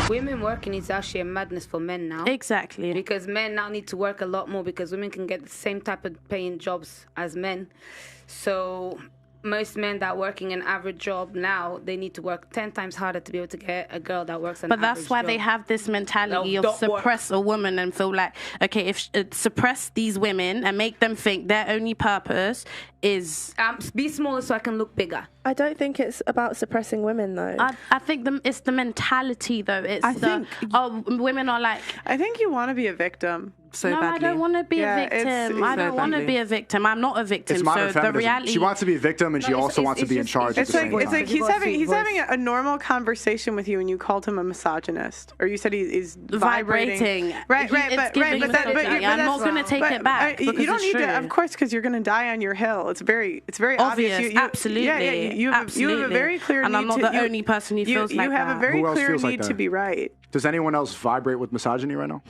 Women working is actually a madness for men now. Exactly. Because men now need to work a lot more because women can get the same type of paying jobs as men. So most men that are working an average job now, they need to work 10 times harder to be able to get a girl that works an average job. But that's why they have this mentality of suppress a woman and feel like, okay, if suppress these women and make them think their only purpose is... be smaller so I can look bigger. I don't think it's about suppressing women, though. I think it's the mentality, though. Women are like... I think you want to be a victim. So badly. I don't want to be a victim. I don't want to be a victim. I'm not a victim. It's modern feminism. She wants to be a victim, and she also wants to be in charge. It's like he's having a normal conversation with you, and you called him a misogynist, or you said he's vibrating. Right. But I'm not going to take it back. You don't need to, of course, because you're going to die on your hill. It's very obvious. Absolutely. Yeah. You have a very clear need. And I'm not the only person who feels like that. You have a very clear need to be right. Does anyone else vibrate with misogyny right now?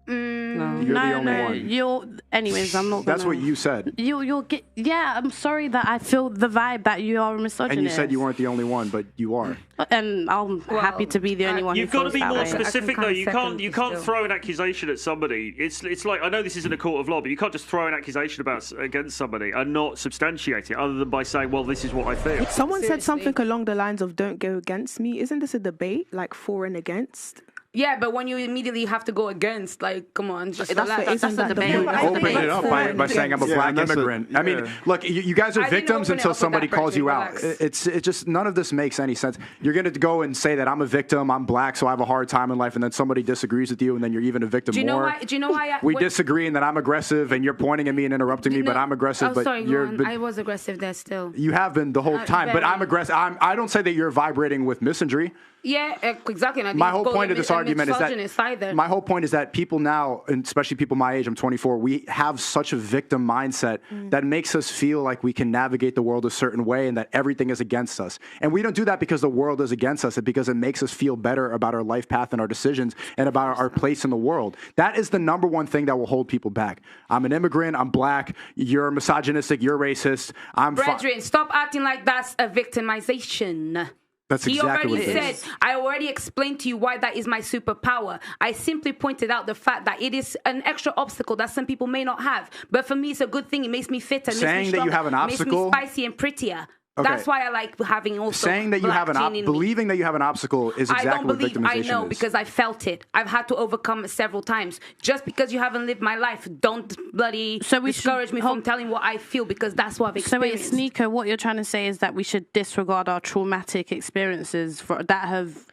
No. You're the only one. Anyways, I'm not. That's what you said. You'll get. Yeah, I'm sorry that I feel the vibe that you are a misogynist. And you said you weren't the only one, but you are. And I'm happy to be the only one. You've got to be more way. specific, though. You can't throw an accusation at somebody. It's like, I know this isn't a court of law, but you can't just throw an accusation against somebody and not substantiate it, other than by saying, "Well, this is what I feel." Someone said something along the lines of "Don't go against me." Isn't this a debate, like for and against? Yeah, but when you immediately have to go against, like, come on, just relax. That's the debate. Open it up by saying I'm a black immigrant. I mean, look, you guys are victims until somebody calls you out. It's just, none of this makes any sense. You're going to go and say that I'm a victim, I'm black, so I have a hard time in life, and then somebody disagrees with you, and then you're even a victim more. Do you know why? We disagree, and then I'm aggressive, and you're pointing at me and interrupting me, but I'm aggressive. Oh, sorry, I was aggressive there still. You have been the whole time, but I'm aggressive. I don't say that you're vibrating with misandry. Yeah, exactly. My whole point of this argument is that my whole point is that people now, and especially people my age, I'm 24, we have such a victim mindset that makes us feel like we can navigate the world a certain way and that everything is against us. And we don't do that because the world is against us, it's because it makes us feel better about our life path and our decisions and about our place in the world. That is the number one thing that will hold people back. I'm an immigrant, I'm black, you're misogynistic, you're racist. Brethren, stop acting like that's a victimization. That's exactly what it is. I already explained to you why that is my superpower. I simply pointed out the fact that it is an extra obstacle that some people may not have. But for me, it's a good thing. It makes me fitter. Saying that you have an obstacle. It makes me spicy and prettier. Okay. That's why I like having also saying that you have believing that you have an obstacle is exactly what victimization is. I know because I felt it. I've had to overcome it several times. Just because you haven't lived my life, don't bloody discourage me from telling what I feel, because that's what I've experienced. So wait, Sneako, what you're trying to say is that we should disregard our traumatic experiences that have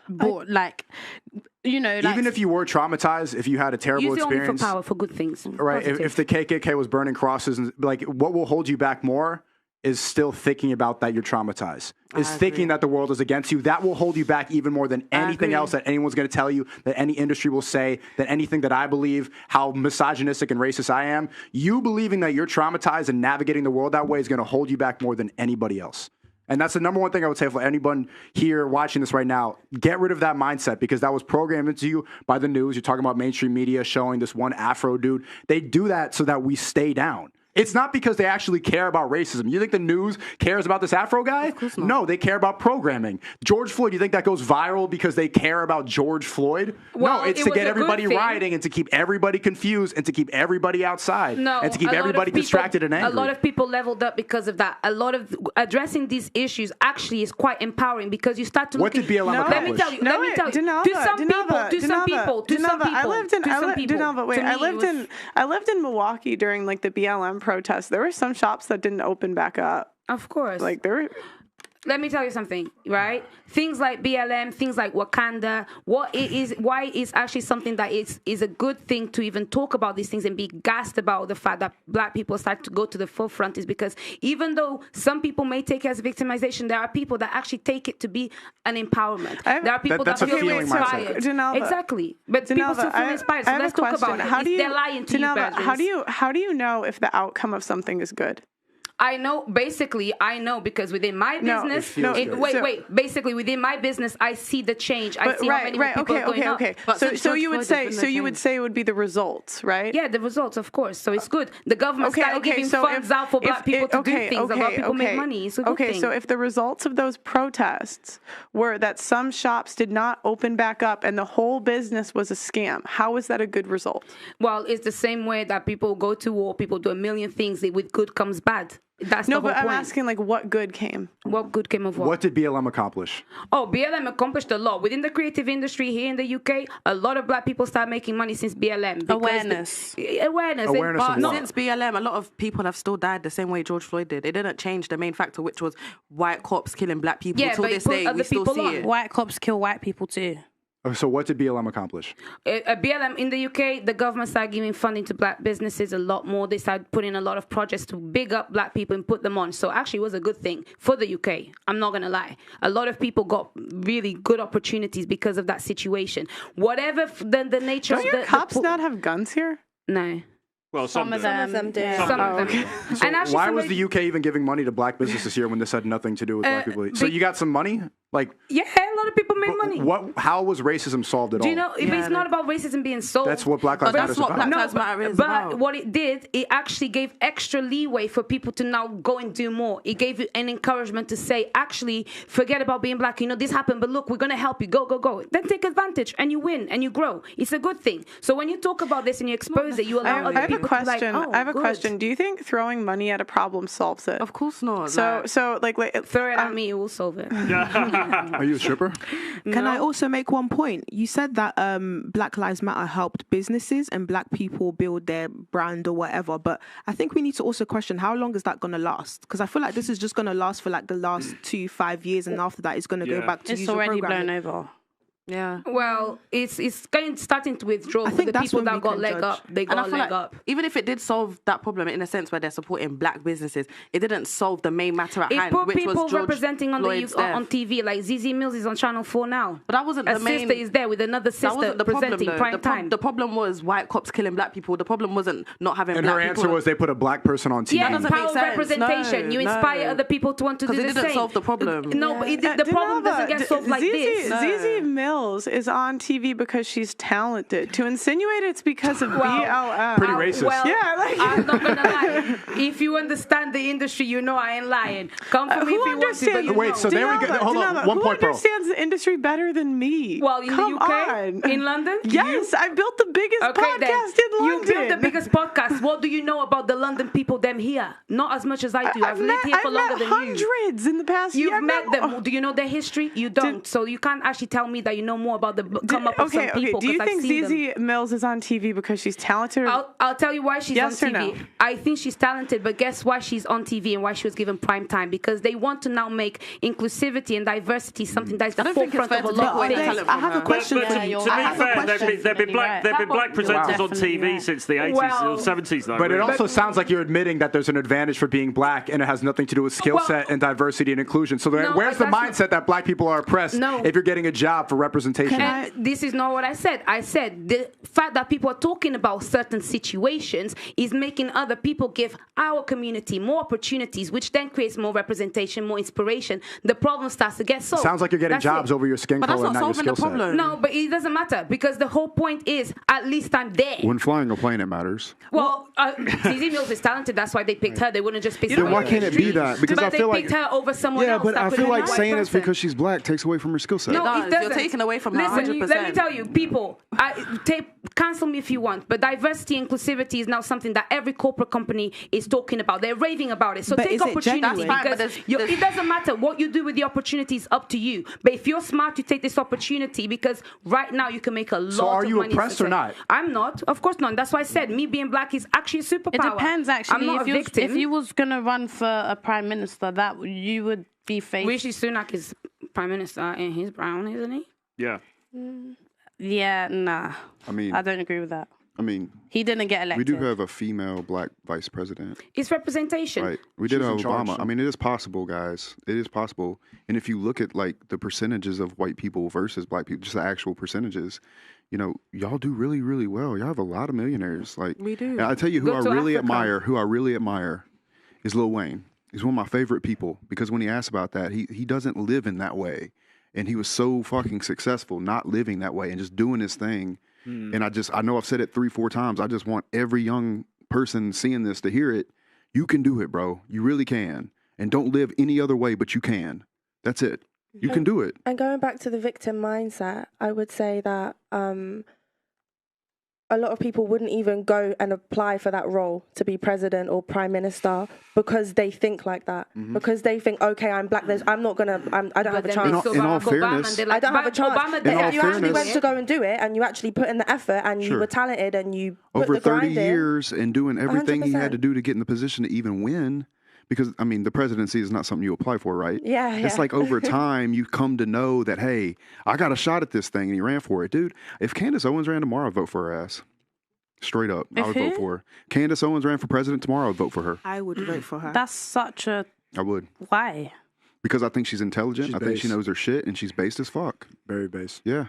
brought, even if you were traumatized, if you had a terrible experience, only for power, for good things, right? If the KKK was burning crosses, and like, what will hold you back more is still thinking about that you're traumatized, is thinking that the world is against you. That will hold you back even more than anything else that anyone's going to tell you, that any industry will say, that anything that I believe, how misogynistic and racist I am. You believing that you're traumatized and navigating the world that way is going to hold you back more than anybody else. And that's the number one thing I would say for anyone here watching this right now. Get rid of that mindset, because that was programmed into you by the news. You're talking about mainstream media showing this one Afro dude. They do that so that we stay down. It's not because they actually care about racism. You think the news cares about this Afro guy? No, they care about programming. George Floyd, you think that goes viral because they care about George Floyd? Well, no, it's to get everybody rioting and to keep everybody confused and to keep everybody outside and to keep everybody distracted and angry. A lot of people leveled up because of that. A lot of addressing these issues actually is quite empowering, because you start to look at... What did BLM accomplish? Let me tell you. To some people. I lived in Milwaukee during like the BLM protests. There were some shops that didn't open back up. Of course. Like there were... Let me tell you something, right? Things like BLM, things like Wakanda, why it's actually something that is a good thing to even talk about these things and be gassed about the fact that black people start to go to the forefront, is because even though some people may take it as victimization, there are people that actually take it to be an empowerment. There are people that feel inspired. Exactly. But people still feel inspired. So let's talk about it. They're lying to you, how do you know if the outcome of something is good? I know because within my business, basically within my business, I see the change. I see how many people are going up. So you would say it would be the results, right? Yeah, the results, of course. So it's good. The government started giving funds out for black people to do things. A lot of people make money. It's a good thing. So if the results of those protests were that some shops did not open back up and the whole business was a scam, how is that a good result? Well, it's the same way that people go to war, people do a million things. With good comes bad. That's the whole point. I'm asking, like, what good came? What good came of what? What did BLM accomplish? Oh, BLM accomplished a lot. Within the creative industry here in the UK, a lot of black people started making money since BLM. Awareness. Awareness of what? Since BLM, a lot of people have still died the same way George Floyd did. It didn't change the main factor, which was white cops killing black people. Yeah, till this day, we still see it. White cops kill white people too. So what did BLM accomplish? BLM in the UK, the government started giving funding to black businesses a lot more. They started putting a lot of projects to big up black people and put them on. So actually it was a good thing for the UK. I'm not going to lie. A lot of people got really good opportunities because of that situation. Whatever the nature of the... Don't your cops not have guns here? No. Well, some of them do. Some of them. So And actually, why was the UK even giving money to black businesses here when this had nothing to do with black people? So you got some money? Like, yeah, a lot of people made money. How was racism solved at all? Do you know, it's not about racism being solved. That's what Black Lives Matter is about. Black Lives Matter is about. But what it did, it actually gave extra leeway for people to now go and do more. It gave you an encouragement to say, actually, forget about being black. You know, this happened, but look, we're going to help you. Go, go, go. Then take advantage and you win and you grow. It's a good thing. So when you talk about this and you expose it, you allow other people to like, oh, I have a question. Do you think throwing money at a problem solves it? Of course not. So throw it at me, it will solve it. Are you a stripper? Can I also make one point? You said that Black Lives Matter helped businesses and black people build their brand or whatever, but I think we need to also question how long is that going to last? Because I feel like this is just going to last for like the last 2-5 years, and after that it's going to go back to usual already programming. blown over. Yeah. Well, it's starting to withdraw. I think the people that got leg judge. up, they got leg up. Even if it did solve that problem in a sense where they're supporting black businesses, it didn't solve the main matter at hand, put which people was George representing on Floyd's on death. TV, like ZZ Mills is on Channel 4 now. But that wasn't a the main. sister is there with another That sister wasn't the problem, presenting though. prime time. The problem was white cops killing black people. The problem wasn't not having And black her people. answer was they put a black person on TV. Yeah, doesn't power make of sense. representation. You inspire other people to want to do the same. Because it didn't solve the problem. No, but the problem doesn't get solved like this. ZZ Mills is on TV because she's talented. To insinuate it's because of BLM. Pretty racist. Well, Yeah, like- I'm not gonna lie. If you understand the industry, you know I ain't lying. Come for me if you want to, but you Wait, know. so there we go. Hold on, Danella, one who point, bro. understands the industry better than me? Well, in Come the UK, on. in London, Yes, I built the biggest podcast in London. You built the biggest podcast. What do you know about the London people? Them here, not as much as I do. I've lived here for longer than you. hundreds in the past year. You've met them. Do you know their history? You don't. So you can't actually tell me that you know more about the come up of some people. Do you because think I've seen them. ZZ Mills is on TV because she's talented? I'll tell you why she's Yes on or TV. no? I think she's talented, but guess why she's on TV and why she was given prime time? Because they want to now make inclusivity and diversity something that's the I don't think it's forefront fair of a to lot take away of the things. talent I from have a her. question But for to you. be I have a fair, question. there've been black presenters on TV since the 80s Well, or 70s, though. But it really. also sounds like you're admitting that there's an advantage for being black, and it has nothing to do with skill set and diversity and inclusion. So No, where's the that's not- mindset that black people are oppressed No. if you're getting a job for representation? And this is not what I said. I said the fact that people are talking about certain situations is making other people give our community more opportunities, which then creates more representation, more inspiration. The problem starts to get solved. Sounds like you're getting That's jobs it. over your skin But that's color and not not your solving skill the set. problem. No, but it doesn't matter because the whole point is at least I'm there. When flying a plane, it matters. Well, ZZ Mills is talented. That's why they picked her. They wouldn't just pick Then someone why on can't the it be street. that? Because but I feel they like picked her over someone yeah, else. but that I could feel have like been a saying white it's person. because she's black takes away from her skill set. No, does. it doesn't. You're taking away from her Listen, 100%. let me tell you, people, cancel me if you want, but diversity and inclusivity is now something that every corporate company is talking about. They're raving about it. So But take is it opportunity genuine? That's fine, because but it doesn't matter what you do with the opportunity is up to you. But if you're smart, you take this opportunity because right now you can make a lot of money. So are you oppressed or not? I'm not. Of course not. That's why I said me being black is actually a superpower. It depends, actually. I'm not a victim. If you was gonna run for a prime minister, that you would be faced. Rishi Sunak is prime minister and he's brown, isn't he? Yeah. Yeah, nah. I mean, I don't agree with that. I mean, He didn't get elected. we do have a female black vice president. It's representation. Right. We did She's have in charge, Obama. so- I mean, it is possible, guys. It is possible. And if you look at like the percentages of white people versus black people, just the actual percentages, you know, y'all do really, really well. Y'all have a lot of millionaires. Like We do. And I tell you who Go I to really Africa. admire is Lil Wayne. He's one of my favorite people because when he asked about that, he doesn't live in that way. And he was so fucking successful not living that way and just doing his thing. And I know I've said it 3-4 times. I just want every young person seeing this to hear it. You can do it, bro. You really can. And don't live any other way, but you can. That's it. You can do it. And going back to the victim mindset, I would say that a lot of people wouldn't even go and apply for that role to be president or prime minister because they think like that. Because they think, okay, I'm black. I don't have a chance. In all fairness, I don't have a chance. If you actually went to go and do it, and you actually put in the effort, and you were talented, and you put over the grind 30 in, years and doing everything he had 100%. to do to get in the position to even win. Because, I mean, the presidency is not something you apply for, right? Yeah. It's like over time, you come to know that, hey, I got a shot at this thing, and he ran for it. Dude, if Candace Owens ran tomorrow, I'd vote for her ass. Straight up, I would vote for her. Candace Owens ran for president tomorrow, I'd vote for her. I would vote for her. That's such a... I would. Why? Because I think she's intelligent. She's I think she based. knows her shit, and she's based as fuck. Very base. Yeah.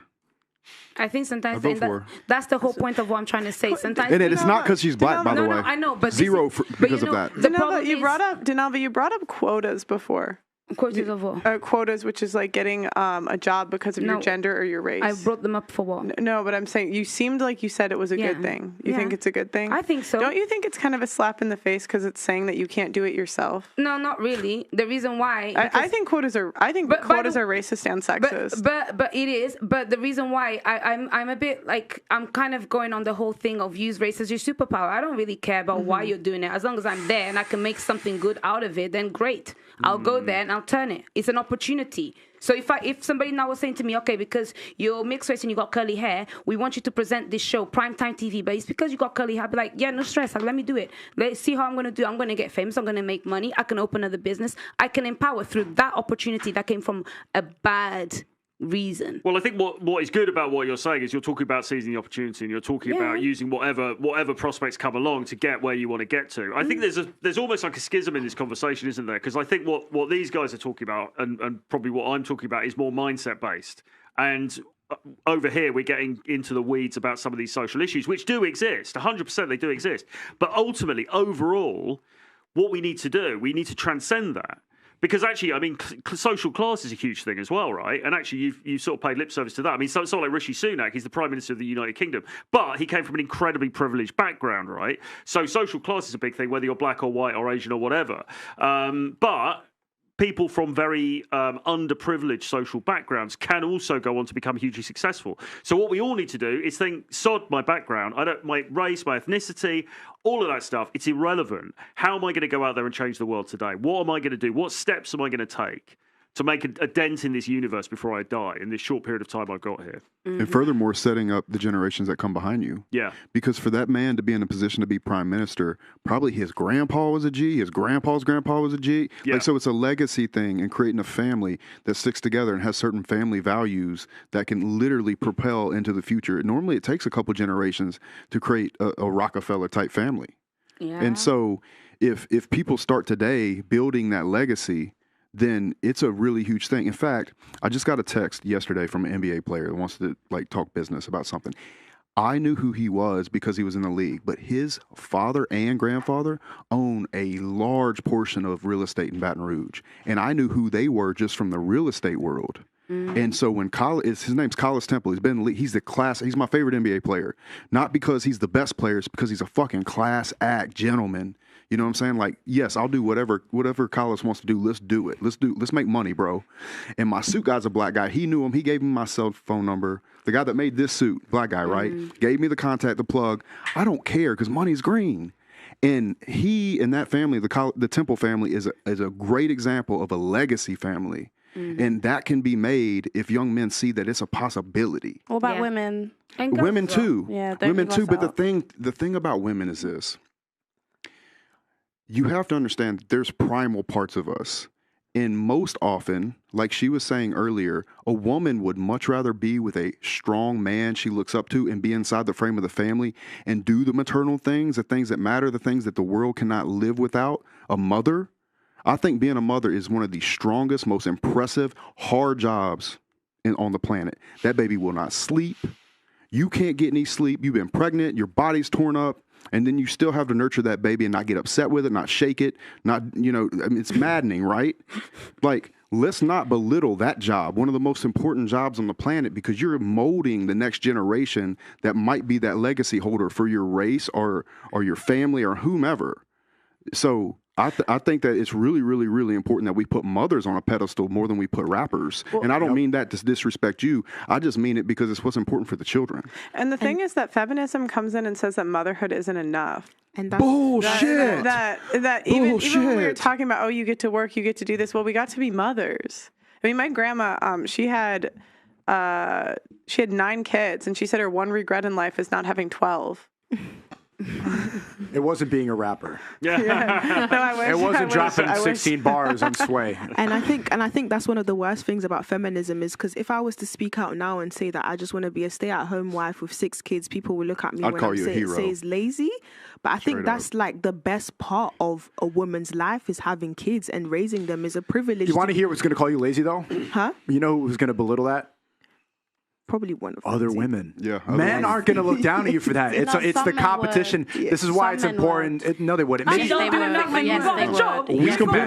I think sometimes I vote for her. that's the whole point of what I'm trying to say. Sometimes And it's not because she's black, by the way. No, I know, but Zero because of that. The problem Denalva, you brought up quotas before. Quotas of what? Quotas, which is like getting a job because of your gender or your race. I brought them up for what? No, but I'm saying you seemed like you said it was a good thing. You think it's a good thing? I think so. Don't you think it's kind of a slap in the face because it's saying that you can't do it yourself? No, not really. The reason why I think quotas are. I think quotas are racist and sexist. But it is. But the reason why I'm a bit like I'm kind of going on the whole thing of use race as your superpower. I don't really care about why you're doing it. As long as I'm there and I can make something good out of it, then great. I'll go there and I'll turn it. It's an opportunity. So if somebody now was saying to me, okay, because you're mixed race and you got curly hair, we want you to present this show, primetime TV, but it's because you got curly hair. I'd be like, yeah, no stress. Like, let me do it. Let's see how I'm going to do. I'm going to get famous. I'm going to make money. I can open another business. I can empower through that opportunity that came from a bad reason. Well, I think what is good about what you're saying is you're talking about seizing the opportunity and you're talking about using whatever prospects come along to get where you want to get to. I think there's almost like a schism in this conversation, isn't there? Because I think what these guys are talking about and probably what I'm talking about is more mindset based. And over here, we're getting into the weeds about some of these social issues, which do exist. 100% they do exist. But ultimately, overall, what we need to do, we need to transcend that. Because actually, I mean, social class is a huge thing as well, right? And actually, you've sort of paid lip service to that. I mean, someone like Rishi Sunak, he's the Prime Minister of the United Kingdom, but he came from an incredibly privileged background, right? So social class is a big thing, whether you're black or white or Asian or whatever. But people from very underprivileged social backgrounds can also go on to become hugely successful. So what we all need to do is think, sod my background, my race, my ethnicity, all of that stuff, it's irrelevant. How am I going to go out there and change the world today? What am I going to do? What steps am I going to take to make a dent in this universe before I die in this short period of time I've got here? And furthermore, setting up the generations that come behind you. Yeah. Because for that man to be in a position to be prime minister, probably his grandpa was a G, his grandpa's grandpa was a G. Yeah. Like, so it's a legacy thing and creating a family that sticks together and has certain family values that can literally propel into the future. Normally it takes a couple generations to create a Rockefeller type family. Yeah. And so if people start today building that legacy, then it's a really huge thing. In fact, I just got a text yesterday from an NBA player that wants to like talk business about something. I knew who he was because he was in the league, but his father and grandfather own a large portion of real estate in Baton Rouge. And I knew who they were just from the real estate world. And so when his name's Collis Temple, he's he's my favorite NBA player. Not because he's the best player, it's because he's a fucking class act gentleman. You know what I'm saying? Like, yes, I'll do whatever Collis wants to do. Let's do it. Let's make money, bro. And my suit guy's a black guy. He knew him. He gave me my cell phone number. The guy that made this suit, black guy, right? Gave me the contact, the plug. I don't care because money's green. And he and that family, the Temple family, is a great example of a legacy family. And that can be made if young men see that it's a possibility. What about women? And girls Women as well. too. Yeah, women too. But out. the thing about women is this. You have to understand that there's primal parts of us. And most often, like she was saying earlier, a woman would much rather be with a strong man she looks up to and be inside the frame of the family and do the maternal things, the things that matter, the things that the world cannot live without. A mother. I think being a mother is one of the strongest, most impressive, hard jobs on the planet. That baby will not sleep. You can't get any sleep. You've been pregnant. Your body's torn up. and then you still have to nurture that baby and not get upset with it, not shake it, not, you know, I mean, it's maddening, right? Like, let's not belittle that job, one of the most important jobs on the planet, because you're molding the next generation that might be that legacy holder for your race or your family or whomever. So I think that it's really, really, really important that we put mothers on a pedestal more than we put rappers. Well, and I don't mean that to disrespect you. I just mean it because it's what's important for the children. And the thing is that feminism comes in and says that motherhood isn't enough. And that's bullshit. That even when we were talking about, oh, you get to work, you get to do this. Well, we got to be mothers. I mean, my grandma, she had 9 kids, and she said her one regret in life is not having 12. It wasn't being a rapper. Yeah. No, I wish. It wasn't dropping 16 bars on Sway. And I think that's one of the worst things about feminism is because if I was to speak out now and say that I just want to be a stay-at-home wife with 6 kids, people will look at me when I say it's lazy. But I think that's like the best part of a woman's life is having kids, and raising them is a privilege. You want to hear what's going to call you lazy, though? Huh? You know who's going to belittle that? Probably one of other women. Yeah, men aren't going to look down at you for that. It's the competition. This is why it's important. No, they wouldn't. He's completely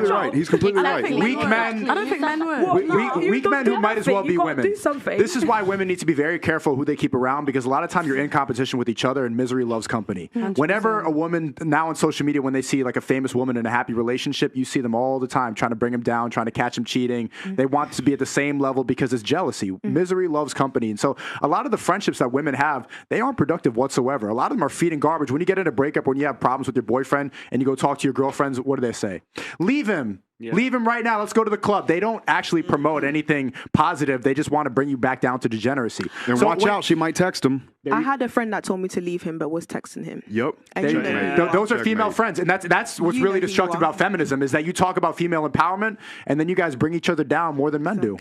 right. He's completely right. Weak men. I don't think men would. Weak men who might as well be women. This is why women need to be very careful who they keep around, because a lot of time you're in competition with each other, and misery loves company. 100%. Whenever a woman now on social media, when they see like a famous woman in a happy relationship, you see them all the time trying to bring him down, trying to catch him cheating. They want to be at the same level because it's jealousy. Misery loves company, and so a lot of the friendships that women have, they aren't productive whatsoever. A lot of them are feeding garbage. When you get in a breakup, when you have problems with your boyfriend and you go talk to your girlfriends, what do they say? Leave him. Yeah. Leave him right now. Let's go to the club. They don't actually promote anything positive. They just want to bring you back down to degeneracy. And so watch out. She might text him. I had a friend that told me to leave him, but was texting him. Yep. Those are female friends. And that's what's really destructive about feminism, is that you talk about female empowerment and then you guys bring each other down more than men do.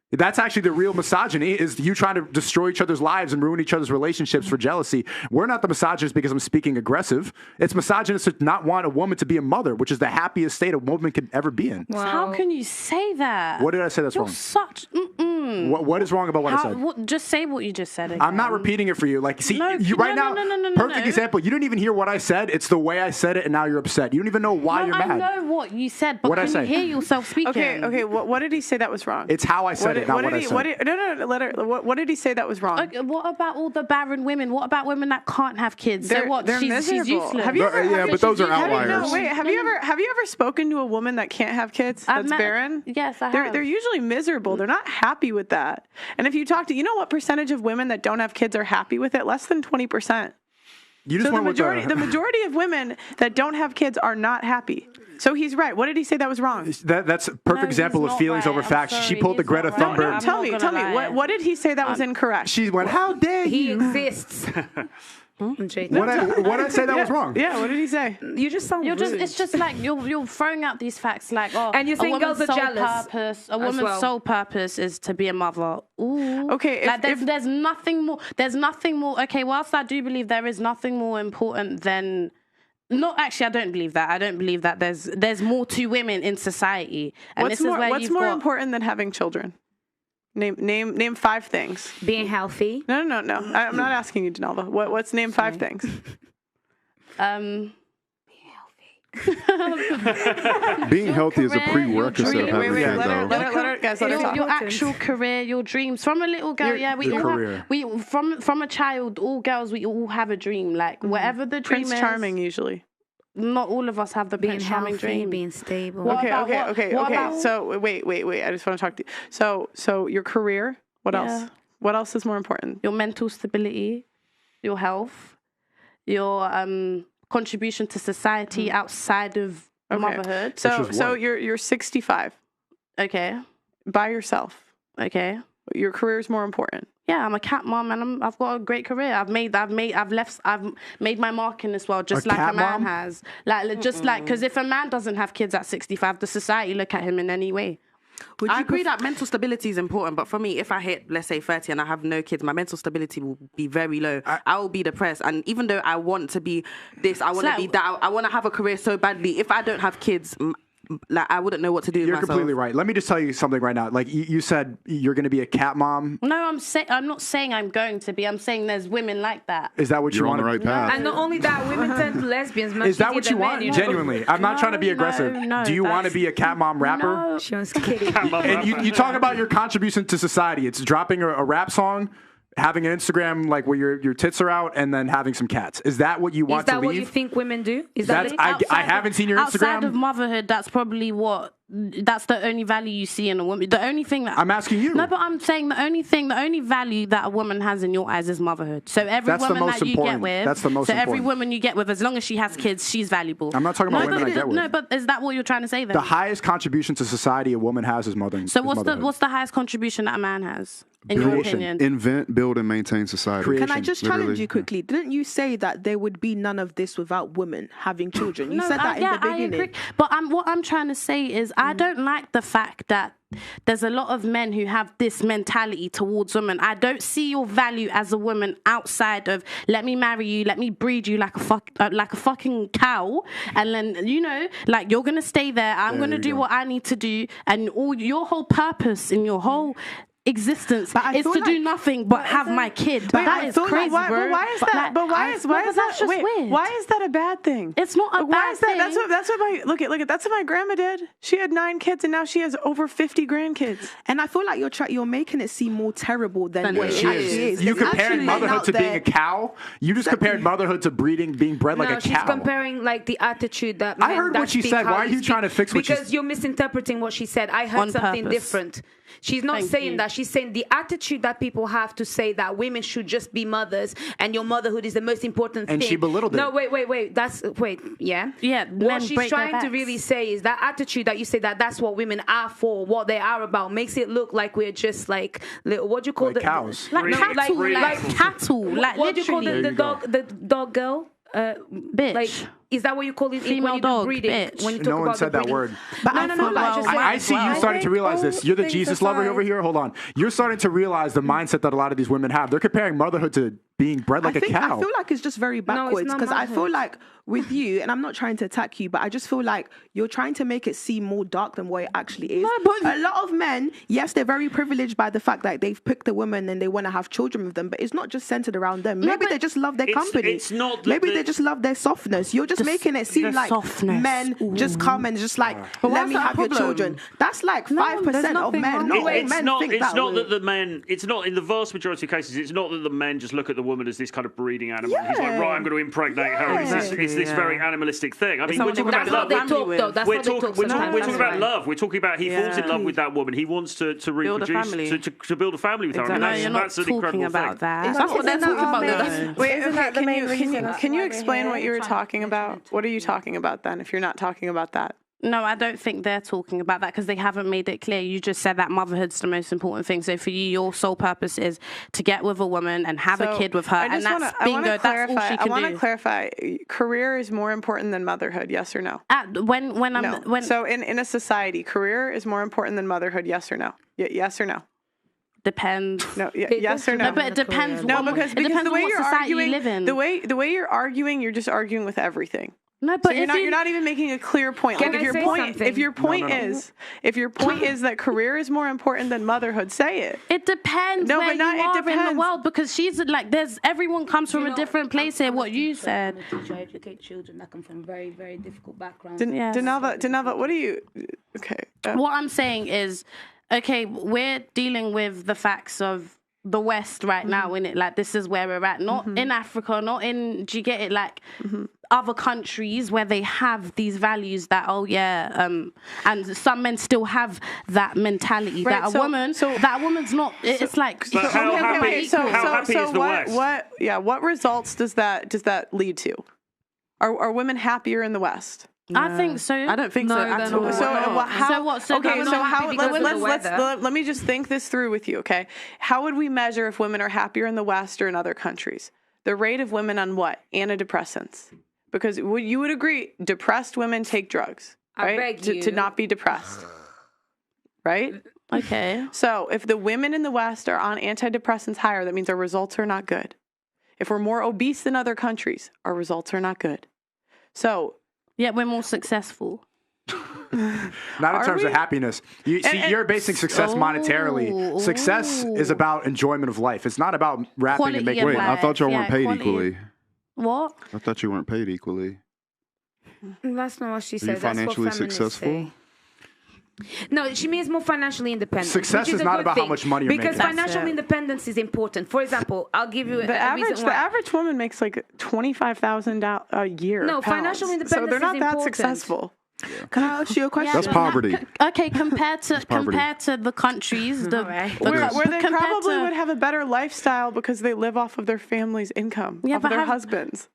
That's actually the real misogyny, is you trying to destroy each other's lives and ruin each other's relationships for jealousy. We're not the misogynist because I'm speaking aggressive. It's misogynist to not want a woman to be a mother, which is the happiest state a woman could ever be in. Wow. How can you say that? What did I say that's wrong? What is wrong about what I said? Just say what you just said again. I'm not repeating it for you. Like, see, perfect example. You didn't even hear what I said. It's the way I said it, and now you're upset. You don't even know why you're mad. I know what you said, but can you hear yourself speaking? Okay. What did he say that was wrong? It's how I said it, not what I said. What did he say that was wrong? Okay, what about all the barren women? What about women that can't have kids? They're she's useless. But those are outliers. Have you ever spoken to a woman that can't have kids? That's barren? Yes, I have. They're usually miserable. They're not happy with that. And if you talk to, you know what percentage of women that don't have kids are happy with it? Less than 20%. So the majority of women that don't have kids are not happy. So he's right. What did he say that was wrong? That's a perfect example of feelings over facts. She pulled the Greta Thunberg. No, tell me. What did he say that was incorrect? She went, how dare you? He exists. What did I say that was wrong? Yeah, what did he say? You just sound rude. It's just like you're throwing out these facts like, and you think girls are jealous. A woman's sole purpose is to be a mother. Ooh. Okay. There's nothing more. There's nothing more. Okay, whilst I do believe there is nothing more important than. No, actually, I don't believe that. I don't believe that there's more to women in society. And what's more important than having children? Name 5 things. Being healthy. No. I'm not asking you, Denalva. What's name 5 things? Being healthy is a prerequisite of having kids, though. Let her talk. Your actual career, your dreams. From a little girl, from a child, all girls, we all have a dream. Like, whatever the dream is. Prince Charming, usually. Not all of us have the Prince Charming dream. Being stable. Okay. So, wait. I just want to talk to you. So your career, what else? What else is more important? Your mental stability, your health, your contribution to society outside of motherhood. So you're 65. Okay. By yourself. Okay. Your career is more important. Yeah, I'm a cat mom, and I've got a great career. I've made my mark in this world, just like a man has. Because if a man doesn't have kids at 65, the society look at him in any way. I agree that mental stability is important, but for me, if I hit, let's say, 30 and I have no kids, my mental stability will be very low. I will be depressed. And even though I want to be this, I want to be that, I want to have a career so badly, if I don't have kids, like I wouldn't know what to do. You're with myself. completely right. Let me just tell you something right now. Like you said, you're going to be a cat mom. No, I'm not saying I'm going to be. I'm saying there's women like that. Is that what You're you on want? the right path. And not only that, women turn to lesbians. Much Is that what easier you than want? men, Genuinely, I'm not trying to be aggressive. No, Do you want to be a cat mom rapper? No. She was kidding. And you talk about your contribution to society. It's dropping a rap song, having an Instagram like where your tits are out, and then having some cats. Is that what you want to leave? Is that what you think women do? Is that That's, I haven't seen your Instagram. Outside of motherhood, that's probably that's the only value you see in a woman. The only thing that I'm asking you. No, but I'm saying the only value that a woman has in your eyes is motherhood. So every That's the woman most that you important. get with, That's the most so every important. woman you get with, as long as she has kids, she's valuable. I'm not talking about women I get with. No, but is that what you're trying to say then? The highest contribution to society a woman has is mothering. So motherhood. what's the highest contribution that a man has, in your Creation. opinion? Invent, build, and maintain society. Creation. Can I just Literally. challenge you quickly? Didn't you say that there would be none of this without women having children? You said that in the beginning. I agree. But what I'm trying to say is I don't like the fact that there's a lot of men who have this mentality towards women. I don't see your value as a woman outside of let me marry you, let me breed you like a fucking cow, and then like you're gonna stay there. I'm gonna do what I need to do, and all your whole purpose in your whole existence is to do nothing but have my kid. That is crazy, bro. But why is that? Why is that? Wait, weird. why is that a bad thing? It's not a bad thing. That's what my look at. That's what my grandma did. She had 9 kids and now she has over 50 grandkids. And I feel like you're making it seem more terrible than what it actually is. You There's comparing actually motherhood out to being there- a cow? You just compared motherhood to being bred like a she's cow. comparing like the attitude that I heard what she said. Why are you trying to fix what she said? Because you're misinterpreting what she said. I heard On something purpose. different. She's not Thank saying you. that. She's saying the attitude that people have to say that women should just be mothers and your motherhood is the most important And thing. she belittled it. No, wait. Yeah? Yeah, What men she's break their trying to backs. really say is that attitude that you say that's what women are for, what they are about, makes it look like we're just like, what do you call Like cows. Like Really? cattle, Really? like cattle, like what do you call literally. the dog girl? Bitch. Like, is that what you call it Female when you dog, do breeding? bitch. When you talk No one about said the that breeding? word. But No, I no, feel no, like just I see you starting to realize this. You're the things Jesus lover aside- over here. Hold on. You're starting to realize the mindset that a lot of these women have. They're comparing motherhood to being bred like a cow. I feel like it's just very it's backwards not because I feel motherhood. like with you, and I'm not trying to attack you, but I just feel like you're trying to make it seem more dark than what it actually is. No, but- a lot of men, yes, they're very privileged by the fact that they've picked a woman and they want to have children with them, but it's not just centered around them. Maybe but they just love their it's- company. it's not that Maybe the- they just love their softness. You're just making it seem the like softness. men just come and just like, But let why's me that a have your problem? children. That's like No, 5% there's of nothing men. wrong Not with all it. men think it's that not way. that the men. It's not in the vast majority of cases. It's not that the men just look at the woman as this kind of breeding animal. He's like, Yeah. right, I'm going to impregnate her. It's this very animalistic thing. I mean, we're someone talking who about That's got how they love. talk, though. That's We're how they talking, talk. we're sometimes. talking about That's love. We're talking about he falls in love with that woman. He wants to reproduce, family. to build a family with her. I mean, No, that's, you're not that's an talking incredible about thing. that. That's what they're Isn't that talking our about. main- though. Wait, Isn't that the main reason as to can you why we're explain here? what you were talking about? What are you talking about then? If you're not talking about that. No, I don't think they're talking about that because they haven't made it clear. You just said that motherhood's the most important thing. So for you, your sole purpose is to get with a woman and have a kid with her, and that's bingo. That's all she I can want to do. clarify. Career is more important than motherhood. Yes or no? When So in a society, career is more important than motherhood. Yes or no? Yes or no? depends. No. Yes or no? No, but it depends. No, what- because it depends the way on what you're society arguing, you live in. the way you're arguing, you're just arguing with everything. No, but So you're not even making a clear point. Can Like I say something? if your point is that career is more important than motherhood, say it. It depends No, where but not- you it are in depends. the world because she's like, everyone comes from a different place here. What you said. I educate children that come from very, very difficult backgrounds. Yes. Denava, what do you? Okay. What I'm saying is, okay, we're dealing with the facts of the West right now, innit? Like, this is where we're at. Not in Africa, not in, do you get it? Like, other countries where they have these values that, and some men still have that mentality Right, that a woman's not, it's like, But how happy is the West? What results does that lead to? Are women happier in the West? I think so. I don't think so at all. Let me just think this through with you, okay? How would we measure if women are happier in the West or in other countries? The rate of women on what? Antidepressants. Because you would agree, depressed women take drugs, right? I beg you. To not be depressed, right? Okay. So if the women in the West are on antidepressants higher, that means our results are not good. If we're more obese than other countries, our results are not good. So Yeah, we're more successful. Not in terms of happiness. You're basing success monetarily. Success is about enjoyment of life. It's not about rapping Quality and making of Wait, money. I thought y'all weren't paid quality. equally. What? I thought you weren't paid equally. That's not what she Are said. you That's what financially feminists successful? say. No, she means more financially independent. Success which is a not good about how thing, much money you're because making. financial independence is important. For example, I'll give you The a reason average why. woman makes like $25,000 a year. No, pounds. financial So independence they're not is that important. successful. Can I ask you a question? That's poverty. Okay, compared to poverty. the countries, the Where they compared probably to- would have a better lifestyle because they live off of their family's income, Yeah, off but of their have- husbands.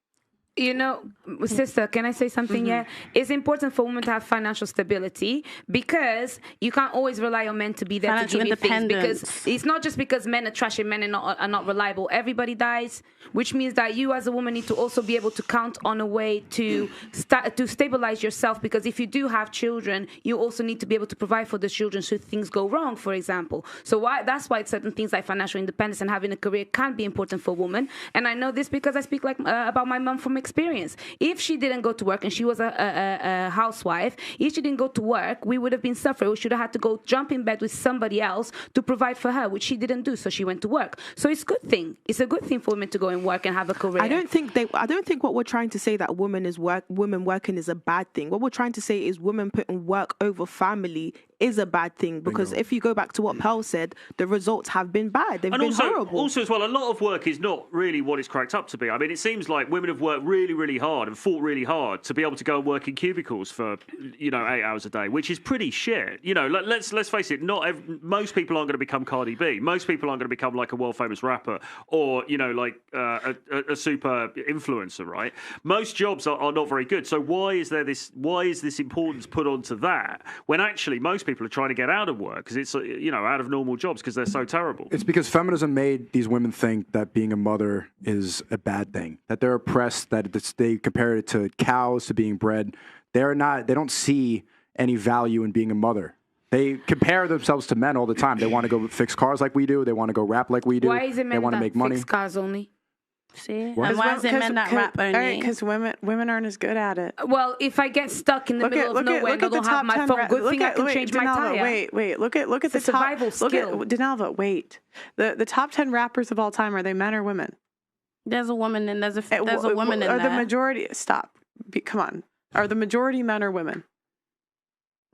You know, sister, can I say something here? It's important for women to have financial stability because you can't always rely on men to be there to Financial give you things. independence. Because it's not just because men are trash and men are not reliable. Everybody dies, which means that you as a woman need to also be able to count on a way to stabilize yourself. Because if you do have children, you also need to be able to provide for the children should things go wrong, for example. So that's why certain things like financial independence and having a career can be important for women. And I know this because I speak about my mom from experience. If she didn't go to work and she was a housewife, if she didn't go to work, we would have been suffering. We should have had to go jump in bed with somebody else to provide for her, which she didn't do. So she went to work. So it's a good thing. It's a good thing for women to go and work and have a career. I don't think what we're trying to say that women working is a bad thing. What we're trying to say is women putting work over family is a bad thing, because if you go back to what Pearl said, the results have been bad. They've been horrible. Also, as well, a lot of work is not really what it's cracked up to be. I mean, it seems like women have worked really, really hard and fought really hard to be able to go and work in cubicles for 8 hours a day, which is pretty shit. Let's face it. Most people aren't going to become Cardi B. Most people aren't going to become like a world famous rapper or a super influencer. Right? Most jobs are not very good. So why is this importance put onto that when actually most people are trying to get out of work because it's out of normal jobs because they're so terrible? It's because feminism made these women think that being a mother is a bad thing, that they're oppressed, that they compare it to cows, to being bred. They don't see any value in being a mother. They compare themselves to men all the time. They want to go fix cars like we do. They want to go rap like we do. Why is it men they want to that make money. fix cars only? See? What? And why is it men that rap only? Because women aren't as good at it. Well, if I get stuck in the middle of nowhere and I don't have my phone, good thing I can change my tire. Wait. Look at the survival top. skill. Look at Denalva. Wait. The top 10 rappers of all time, are they men or women? There's a woman and there's a woman in there. there. Are the majority? Stop. Come on. Are the majority men or women?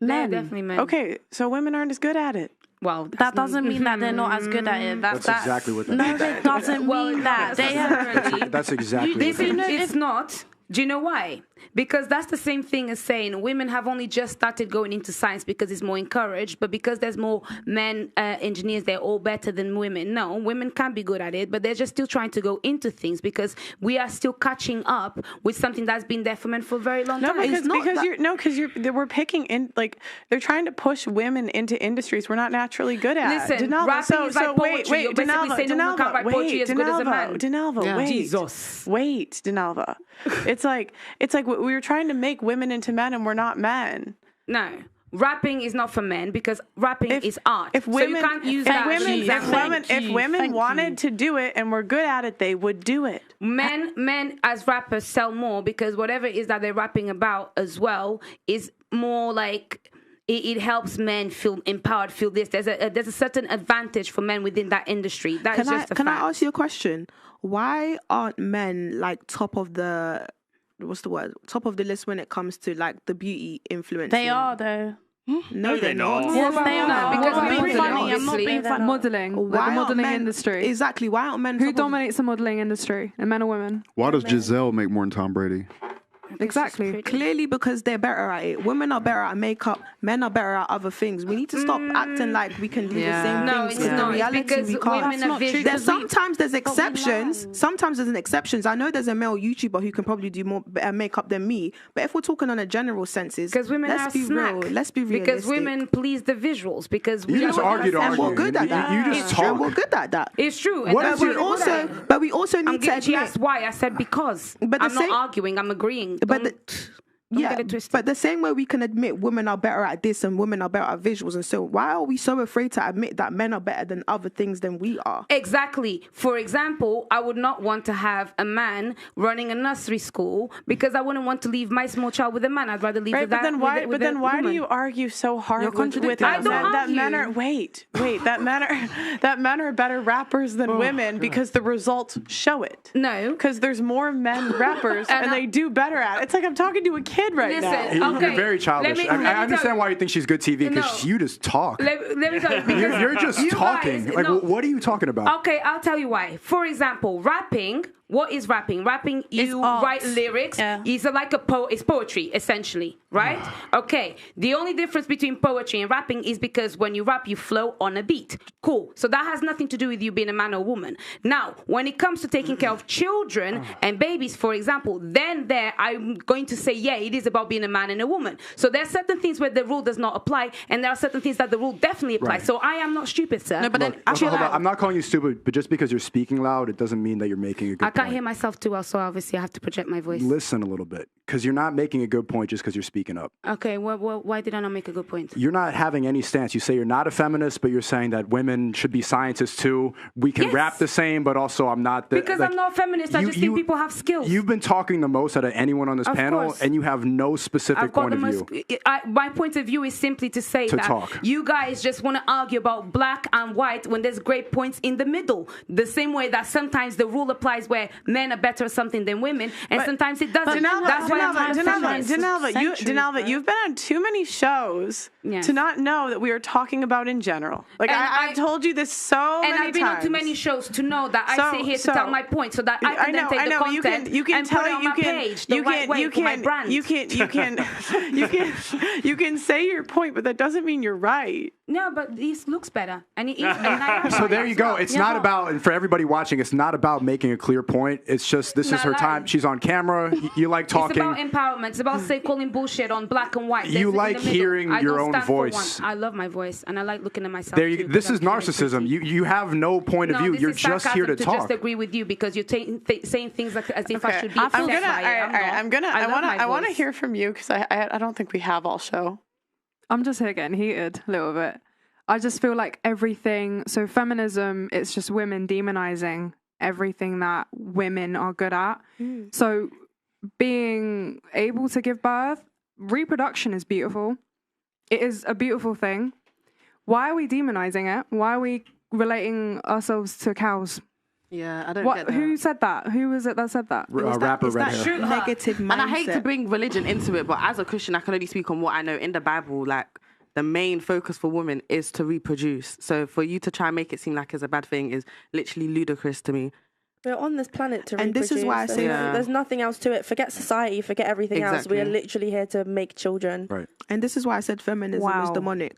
Men. Yeah, definitely men. Okay, so women aren't as good at it. Well, that doesn't mean that they're not as good at it. That's exactly what that No, means. it doesn't mean that. They have. That's exactly what that means. It's not. Do you know why? Because that's the same thing as saying women have only just started going into science because it's more encouraged, but because there's more men engineers, they're all better than women. No, women can be good at it, but they're just still trying to go into things because we are still catching up with something that's been there for men for a very long time. We're picking in, like, they're trying to push women into industries we're not naturally good at. Listen, Denalva, rapping is like poetry. You're basically saying a woman can't write poetry as good as a man. Denalva, wait. Jesus. Wait, Denalva. It's like we were trying to make women into men and we're not men. No. Rapping is not for men because rapping is art. If women, so you can't use that. If women wanted to do it and were good at it, they would do it. Men as rappers sell more because whatever it is that they're rapping about as well is more like it helps men feel empowered, feel this. There's a certain advantage for men within that industry. That is just a fact. Can I ask you a question? Why aren't men like top of the list when it comes to like the beauty influence? They are though. No, they're not. Yes, they are. Because I'm we're being funny. I'm not being funny. Modeling, like the modeling industry. Exactly. Why aren't men? Who dominates the modeling industry? And men or women? Why does Giselle make more than Tom Brady? Exactly. Clearly because they're better at it. Women are better at makeup. Men are better at other things. We need to stop acting like we can do the same No, things. it's not. In reality, Because we can't. women are visual. There's exceptions. Sometimes there's an exceptions. I know there's a male YouTuber who can probably do more makeup than me. But if we're talking on a general senses, because women let's have be snack. real. Let's be realistic. Because women please the visuals. Because you just argue to argue. We're good at that. You just talk. We're good at that. It's true. But we also need to admit. She asked why. I said because. But I'm not arguing. I'm agreeing. Yeah, but the same way we can admit women are better at this and women are better at visuals, and so why are we so afraid to admit that men are better than other things than we are? Exactly. For example, I would not want to have a man running a nursery school because I wouldn't want to leave my small child with a man. I'd rather leave with that. But then why do you argue so hard with I don't that men are that men are better rappers than women because the results show it? No, because there's more men rappers and they do better at it. It's like I'm talking to a kid right now. You're very childish. I understand why you think she's good TV because you just talk. Let me tell you. You're just talking. What are you talking about? Okay, I'll tell you why. For example, rapping. What is rapping? Rapping, you write lyrics. Yeah. It's like it's poetry, essentially, right? Okay. The only difference between poetry and rapping is because when you rap, you flow on a beat. Cool. So that has nothing to do with you being a man or woman. Now, when it comes to taking care of children and babies, for example, then I'm going to say, yeah, it is about being a man and a woman. So there are certain things where the rule does not apply, and there are certain things that the rule definitely applies. Right. So I am not stupid, sir. No, but then I'm not calling you stupid, but just because you're speaking loud, it doesn't mean that you're making a good point. I can't hear myself too well, so obviously I have to project my voice. Listen a little bit, because you're not making a good point just because you're speaking up. Okay, why did I not make a good point? You're not having any stance. You say you're not a feminist, but you're saying that women should be scientists too. We can rap the same, but also I'm not. Because I'm not a feminist. I just think people have skills. You've been talking the most out of anyone on this panel, and you have no specific point of view. My point of view is simply to say that you guys just want to argue about black and white when there's great points in the middle. The same way that sometimes the rule applies where men are better at something than women, and sometimes it doesn't. That's why Denalva, you've been on too many shows to not know that we are talking about in general. Like I've told you this so many times. And I've been on too many shows to know that I sit here to tell my point, so that I can then take the content and put it on my page the right way for my brand. You can say your point, but that doesn't mean you're right. No, but this looks better, and it is. So there you go. It's not about, and for everybody watching, it's not about making a clear point. It's just this is her time. She's on camera. You like talking. It's about empowerment. It's about calling bullshit on black and white. You like hearing your own voice. I love my voice, and I like looking at myself. This is narcissism. You have no point of view. You're just here to talk. I just agree with you because you're saying things like as if I should be. I want to hear from you because I don't think we have all show. I'm just here getting heated a little bit. I just feel like everything, so feminism, it's just women demonizing everything that women are good at. So being able to give birth, reproduction is beautiful. It is a beautiful thing. Why are we demonizing it? Why are we relating ourselves to cows? Yeah, I don't get that. Who said that? Who was it that said that? Rapper red hair. Negative mindset. And I hate to bring religion into it, but as a Christian, I can only speak on what I know. In the Bible, like, the main focus for women is to reproduce. So for you to try and make it seem like it's a bad thing is literally ludicrous to me. We're on this planet to reproduce. And this is why I say there's nothing else to it. Forget society, forget everything else. We are literally here to make children. Right. And this is why I said feminism is demonic.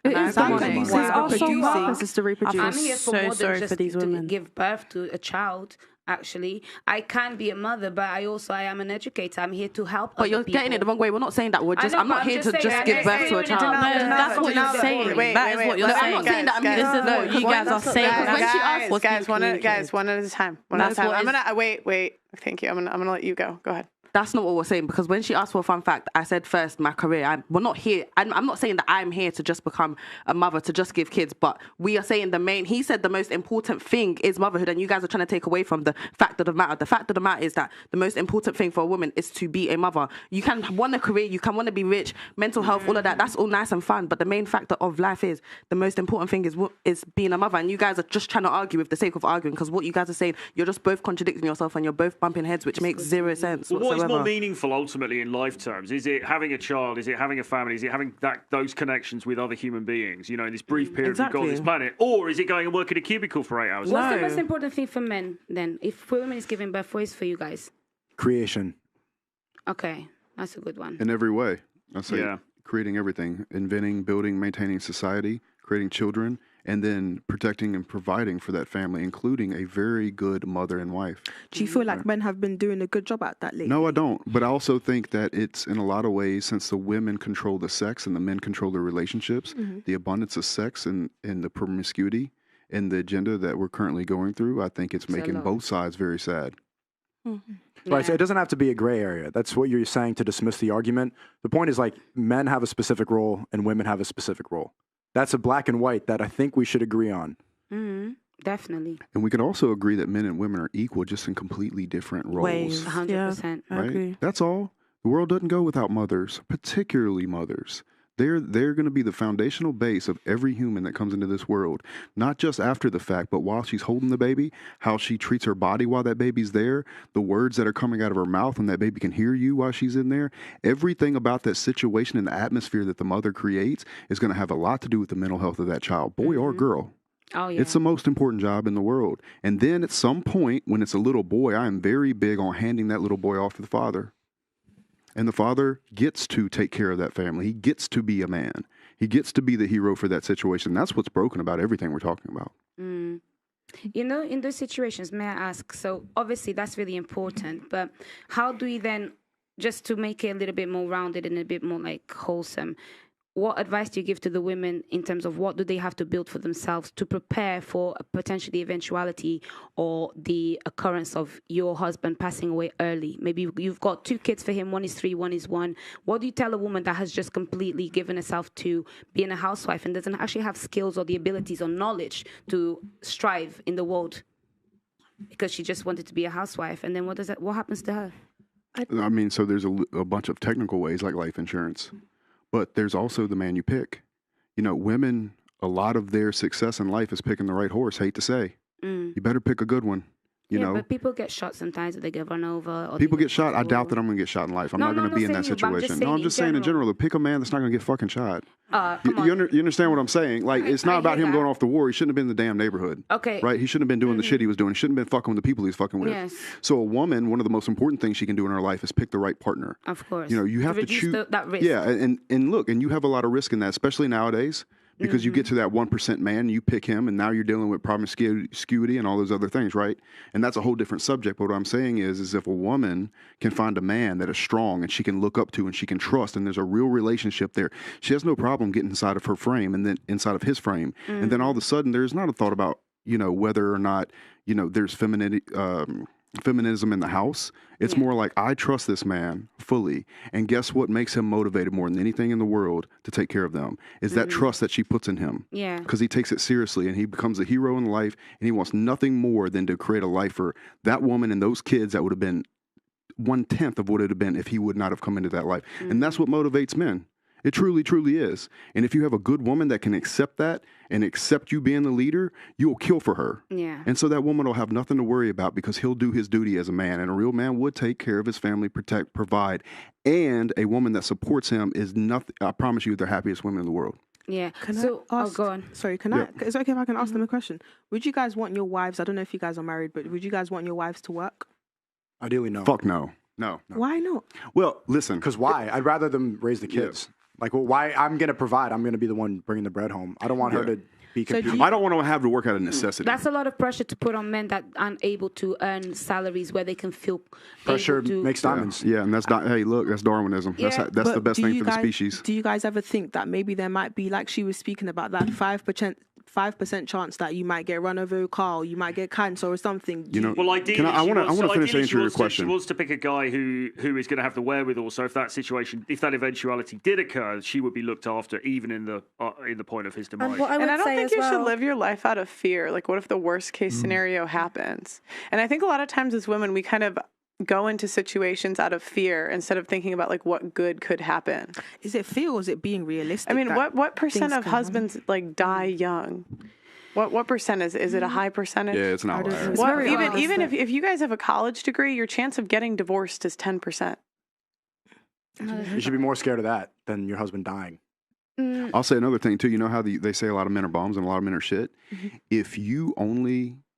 It is demonic. Our sole purpose is to reproduce. I'm here for more than just to give birth to a child. Actually, I can be a mother, but I am an educator. I'm here to help. But you're getting it the wrong way. We're not saying that. I'm not here to just give birth to a child. That's what you're saying. That is what you're saying. I'm not saying that. This is what you guys are saying. When she asked for guys, one at a time. I'm gonna wait. Thank you. I'm gonna let you go. Go ahead. That's not what we're saying, because when she asked for a fun fact, I said first, my career. We're not here. I'm not saying that I'm here to just become a mother, to just give kids, but we are saying he said the most important thing is motherhood, and you guys are trying to take away from the fact of the matter. The fact of the matter is that the most important thing for a woman is to be a mother. You can want a career, you can want to be rich, mental health, all of that. That's all nice and fun, but the main factor of life is the most important thing is being a mother, and you guys are just trying to argue with the sake of arguing, because what you guys are saying, you're just both contradicting yourself and you're both bumping heads, which makes zero sense whatsoever. What is more meaningful ultimately in life terms? Is it having a child? Is it having a family? Is it having those connections with other human beings, in this brief period we've got on this planet? Or is it going and working a cubicle for 8 hours? What's the most important thing for men then? If for women is giving birth, what is for you guys? Creation. Okay, that's a good one. In every way. I say creating everything, inventing, building, maintaining society, creating children, and then protecting and providing for that family, including a very good mother and wife. Do you feel like men have been doing a good job at that lately? No, I don't. But I also think that it's, in a lot of ways, since the women control the sex and the men control the relationships, the abundance of sex and the promiscuity and the agenda that we're currently going through, I think it's making both sides very sad. Right, so it doesn't have to be a gray area. That's what you're saying to dismiss the argument. The point is, like, men have a specific role and women have a specific role. That's a black and white that I think we should agree on. Definitely. And we can also agree that men and women are equal, just in completely different roles. Ways. 100%. I agree. Right? That's all. The world doesn't go without mothers, particularly mothers. They're going to be the foundational base of every human that comes into this world, not just after the fact, but while she's holding the baby, how she treats her body while that baby's there, the words that are coming out of her mouth when that baby can hear you while she's in there. Everything about that situation and the atmosphere that the mother creates is going to have a lot to do with the mental health of that child, boy or girl. Oh, yeah. It's the most important job in the world. And then at some point, when it's a little boy, I am very big on handing that little boy off to the father. And the father gets to take care of that family. He gets to be a man. He gets to be the hero for that situation. That's what's broken about everything we're talking about. You know, in those situations, may I ask, so obviously that's really important, but how do we then, just to make it a little bit more rounded and a bit more like wholesome, what advice do you give to the women in terms of what do they have to build for themselves to prepare for a potentially eventuality or the occurrence of your husband passing away early? Maybe you've got 2 kids for him, one is 3, one is 1. What do you tell a woman that has just completely given herself to being a housewife and doesn't actually have skills or the abilities or knowledge to strive in the world because she just wanted to be a housewife? And then what happens to her? I mean, so there's a bunch of technical ways like life insurance. But there's also the man you pick. You know, women, a lot of their success in life is picking the right horse. Hate to say. You better pick a good one. You know, but people get shot sometimes, or they get run over. Or people get shot. I doubt that I'm going to get shot in life. I'm not going to be in that situation. I'm just saying in general, pick a man that's not going to get fucking shot. You understand what I'm saying? Like, it's not about him going off the war. He shouldn't have been in the damn neighborhood. Okay. Right? He shouldn't have been doing the shit he was doing. He shouldn't have been fucking with the people he's fucking with. Yes. So a woman, one of the most important things she can do in her life is pick the right partner. Of course. You know, you have to choose that risk. Yeah, and look, and you have a lot of risk in that, especially nowadays. Because you get to that 1% man, you pick him, and now you're dealing with promiscuity and all those other things, right? And that's a whole different subject. But what I'm saying is if a woman can find a man that is strong and she can look up to and she can trust, and there's a real relationship there, she has no problem getting inside of her frame and then inside of his frame. And then all of a sudden, there's not a thought about, you know, whether or not, you know, there's feminism in the house. It's more like, I trust this man fully, and guess what makes him motivated more than anything in the world to take care of them is that trust that she puts in him. Yeah, because he takes it seriously and he becomes a hero in life, and he wants nothing more than to create a life for that woman and those kids that would have been 1/10 of what it would have been if he would not have come into that life. And that's what motivates men. It truly, truly is. And if you have a good woman that can accept that and accept you being the leader, you will kill for her. Yeah. And so that woman will have nothing to worry about because he'll do his duty as a man. And a real man would take care of his family, protect, provide. And a woman that supports him is nothing. I promise you, the happiest women in the world. Yeah. Can I ask, go on. Sorry, can I? Is it okay if I can ask them a question? Would you guys want your wives? I don't know if you guys are married, but would you guys want your wives to work? Ideally, no. Fuck no. No. Why not? Well, listen. Because why? I'd rather them raise the kids. Like, well, why? I'm going to provide. I'm going to be the one bringing the bread home. I don't want her to be competing. I don't want to have to work out of necessity. That's a lot of pressure to put on men that aren't able to earn salaries where they can feel pressure able to, makes diamonds. Yeah, and that's not. Hey, look, that's Darwinism. Yeah. That's the best thing for the species. Do you guys ever think that maybe there might be, like she was speaking about, that 5% chance that you might get run over a car, or you might get cancer or something? You know, well, ideally, I want to finish answering your question. She wants to pick a guy who is going to have the wherewithal. So if that eventuality did occur, she would be looked after, even in the point of his demise. I don't think you should live your life out of fear. Like, what if the worst case scenario happens? And I think a lot of times as women, we kind of go into situations out of fear instead of thinking about like what good could happen. Is it fear or is it being realistic? I mean, what percent of husbands like die young? What percent is it a high percentage? Yeah, it's an outlier. Even if you guys have a college degree, your chance of getting divorced is 10%. You should be more scared of that than your husband dying. I'll say another thing too. You know how they say a lot of men are bombs and a lot of men are shit?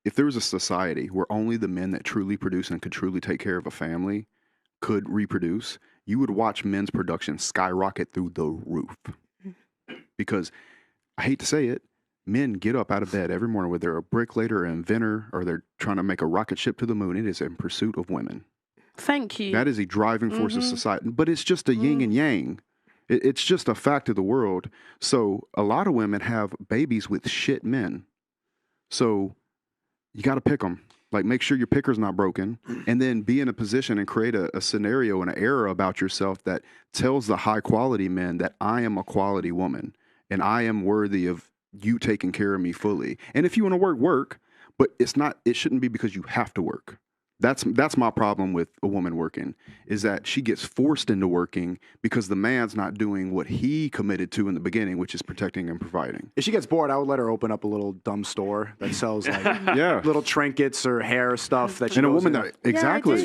If there was a society where only the men that truly produce and could truly take care of a family could reproduce, you would watch men's production skyrocket through the roof. Because, I hate to say it, men get up out of bed every morning, whether they're a bricklayer, an inventor, or they're trying to make a rocket ship to the moon. It is in pursuit of women. Thank you. That is a driving force of society. But it's just a yin and yang. It's just a fact of the world. So a lot of women have babies with shit men. So you got to pick them. Like, make sure your picker's not broken, and then be in a position and create a scenario and an era about yourself that tells the high quality men that I am a quality woman and I am worthy of you taking care of me fully. And if you want to work, but it shouldn't be because you have to work. That's my problem with a woman working, is that she gets forced into working because the man's not doing what he committed to in the beginning, which is protecting and providing. If she gets bored, I would let her open up a little dumb store that sells like little trinkets or hair stuff that she and a goes woman in. that exactly.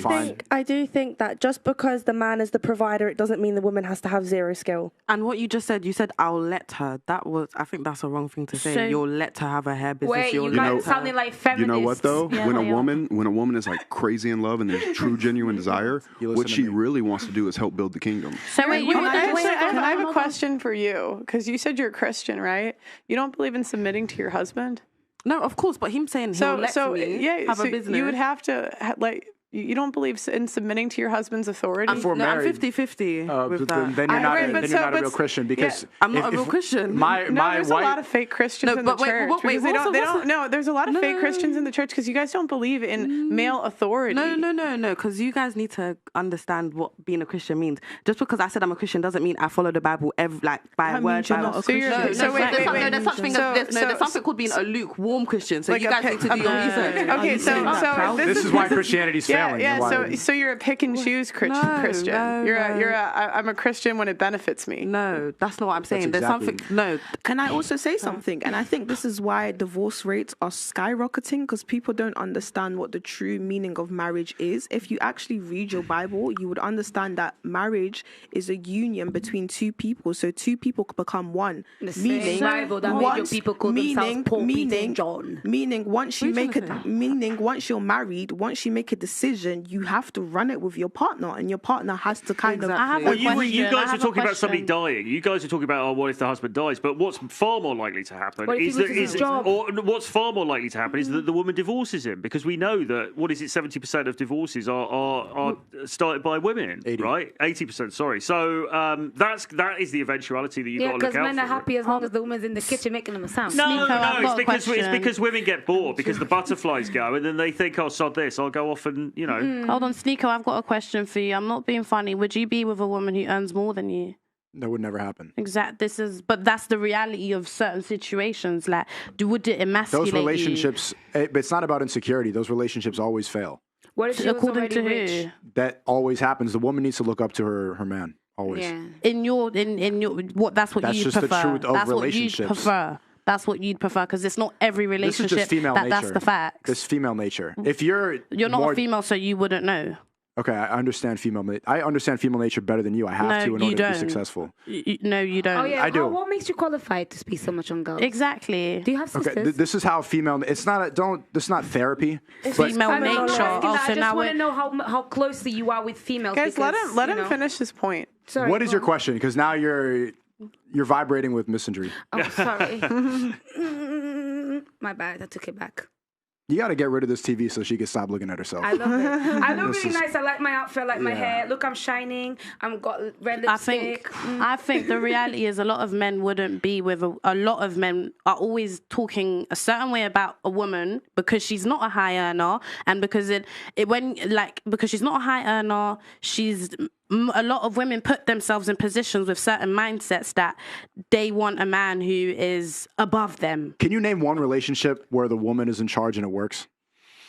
I do think that just because the man is the provider, it doesn't mean the woman has to have zero skill. And what you just said, you said, I'll let her. I think that's a wrong thing to say. You'll let her have a hair business. Wait, you guys sounding like feminists. You know what though? When a woman is like crazy in love and there's true genuine desire, what she really wants to do is help build the kingdom. So wait, I have a question for you, because you said you're a Christian, right? You don't believe in submitting to your husband? No, of course, but him saying he'll let me have a business. You would have to you don't believe in submitting to your husband's authority? I'm 50-50 with that. Then you're not a real Christian, because I'm not a real Christian. There's a lot of fake Christians in the church. There's a lot of fake Christians in the church because you guys don't believe in male authority. No, because you guys need to understand what being a Christian means. Just because I said I'm a Christian doesn't mean I follow the Bible by word by word. There's something called being a lukewarm Christian. So you guys need to do your research. Okay, so this is why Christianity's failing. So you're a pick and choose Christian. I'm a Christian when it benefits me. No, that's not what I'm saying. There's something. No. Can I also say something? And I think this is why divorce rates are skyrocketing, because people don't understand what the true meaning of marriage is. If you actually read your Bible, you would understand that marriage is a union between two people. So two people become one. Meaning, Bible that made your people call themselves Paul, Peter, and John. Meaning, once you're married, once you make a decision, you have to run it with your partner, and your partner has to kind of. You guys are talking about somebody dying. You guys are talking about, what if the husband dies? But what's far more likely to happen is that the woman divorces him, because we know that 70% of divorces are started by women, 80. Right? 80%. Sorry. So that is the eventuality that you've got to look out for. Yeah, because men are happy as long as the woman's in the kitchen making them a sound. No, it's because women get bored, because the butterflies go, and then they think, oh, sod this, I'll go off and Hold on, Sneako, I've got a question for you. I'm not being funny. Would you be with a woman who earns more than you? That would never happen. But that's the reality of certain situations. Like, would it emasculate those relationships? It's not about insecurity. Those relationships always fail. What if she was according to rich? who? That always happens. The woman needs to look up to her man. Always. Yeah. In your that's what you prefer. That's just the truth of relationships. That's what you'd prefer, because it's not every relationship. This is just female nature. That's the fact. This female nature. If you're not a female, so you wouldn't know. Okay, I understand female nature better than you. I have to in order to be successful. No, you don't. Oh yeah, I do. What makes you qualified to speak so much on girls? Exactly. Do you have sisters? Okay, this is how female. It's not. This is not therapy. It's female nature. I just want to know how closely you are with females. Guys, let him finish his point. Sorry, what is your question? Because now you're vibrating with misandry. Oh, sorry. My bad. I took it back. You got to get rid of this TV so she can stop looking at herself. I love it. I look really nice. I like my outfit. I like my hair. Look, I'm shining. I've got red lipstick. I think the reality is a lot of men wouldn't be with a lot of men are always talking a certain way about a woman because she's not a high earner, and because because she's not a high earner, a lot of women put themselves in positions with certain mindsets that they want a man who is above them. Can you name one relationship where the woman is in charge and it works?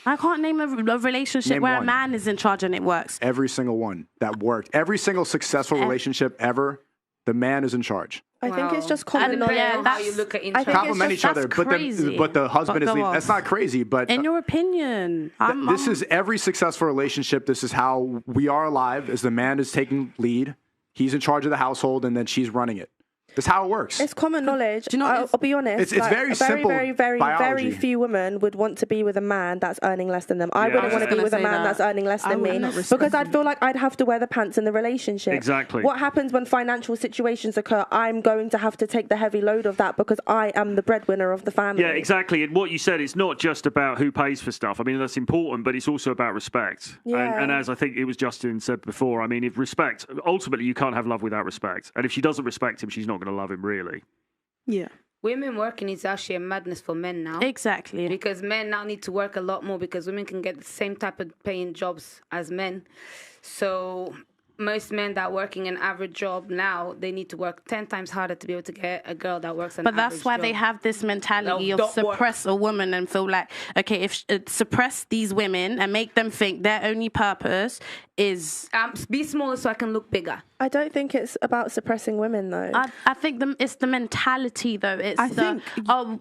I can't name a relationship where a man is in charge and it works. Every single one that worked. Every single successful relationship ever, the man is in charge. I think it's just common knowledge. How you look at compliment each other, but the husband is leading. That's not crazy, but in your opinion, this is every successful relationship. This is how we are alive. As the man is taking lead, he's in charge of the household, and then she's running it. That's how it works. It's common knowledge. Do you know, I'll be honest. It's very simple. Very few women would want to be with a man that's earning less than them. I wouldn't want to be with a man that's earning less than me, because I'd feel like I'd have to wear the pants in the relationship. Exactly. What happens when financial situations occur? I'm going to have to take the heavy load of that because I am the breadwinner of the family. Yeah, exactly. And what you said, it's not just about who pays for stuff. I mean, that's important, but it's also about respect. Yeah. And as I think it was Justin said before, I mean, if respect, ultimately you can't have love without respect. And if she doesn't respect him, she's not going to love him, really. Yeah. Women working is actually a madness for men now. Exactly. Because men now need to work a lot more because women can get the same type of paying jobs as men. So most men that are working an average job now, they need to work 10 times harder to be able to get a girl that works an average job. But that's why they have this mentality of suppress a woman and feel like, okay, if suppress these women and make them think their only purpose is... be smaller so I can look bigger. I don't think it's about suppressing women, though. I think it's the mentality, though.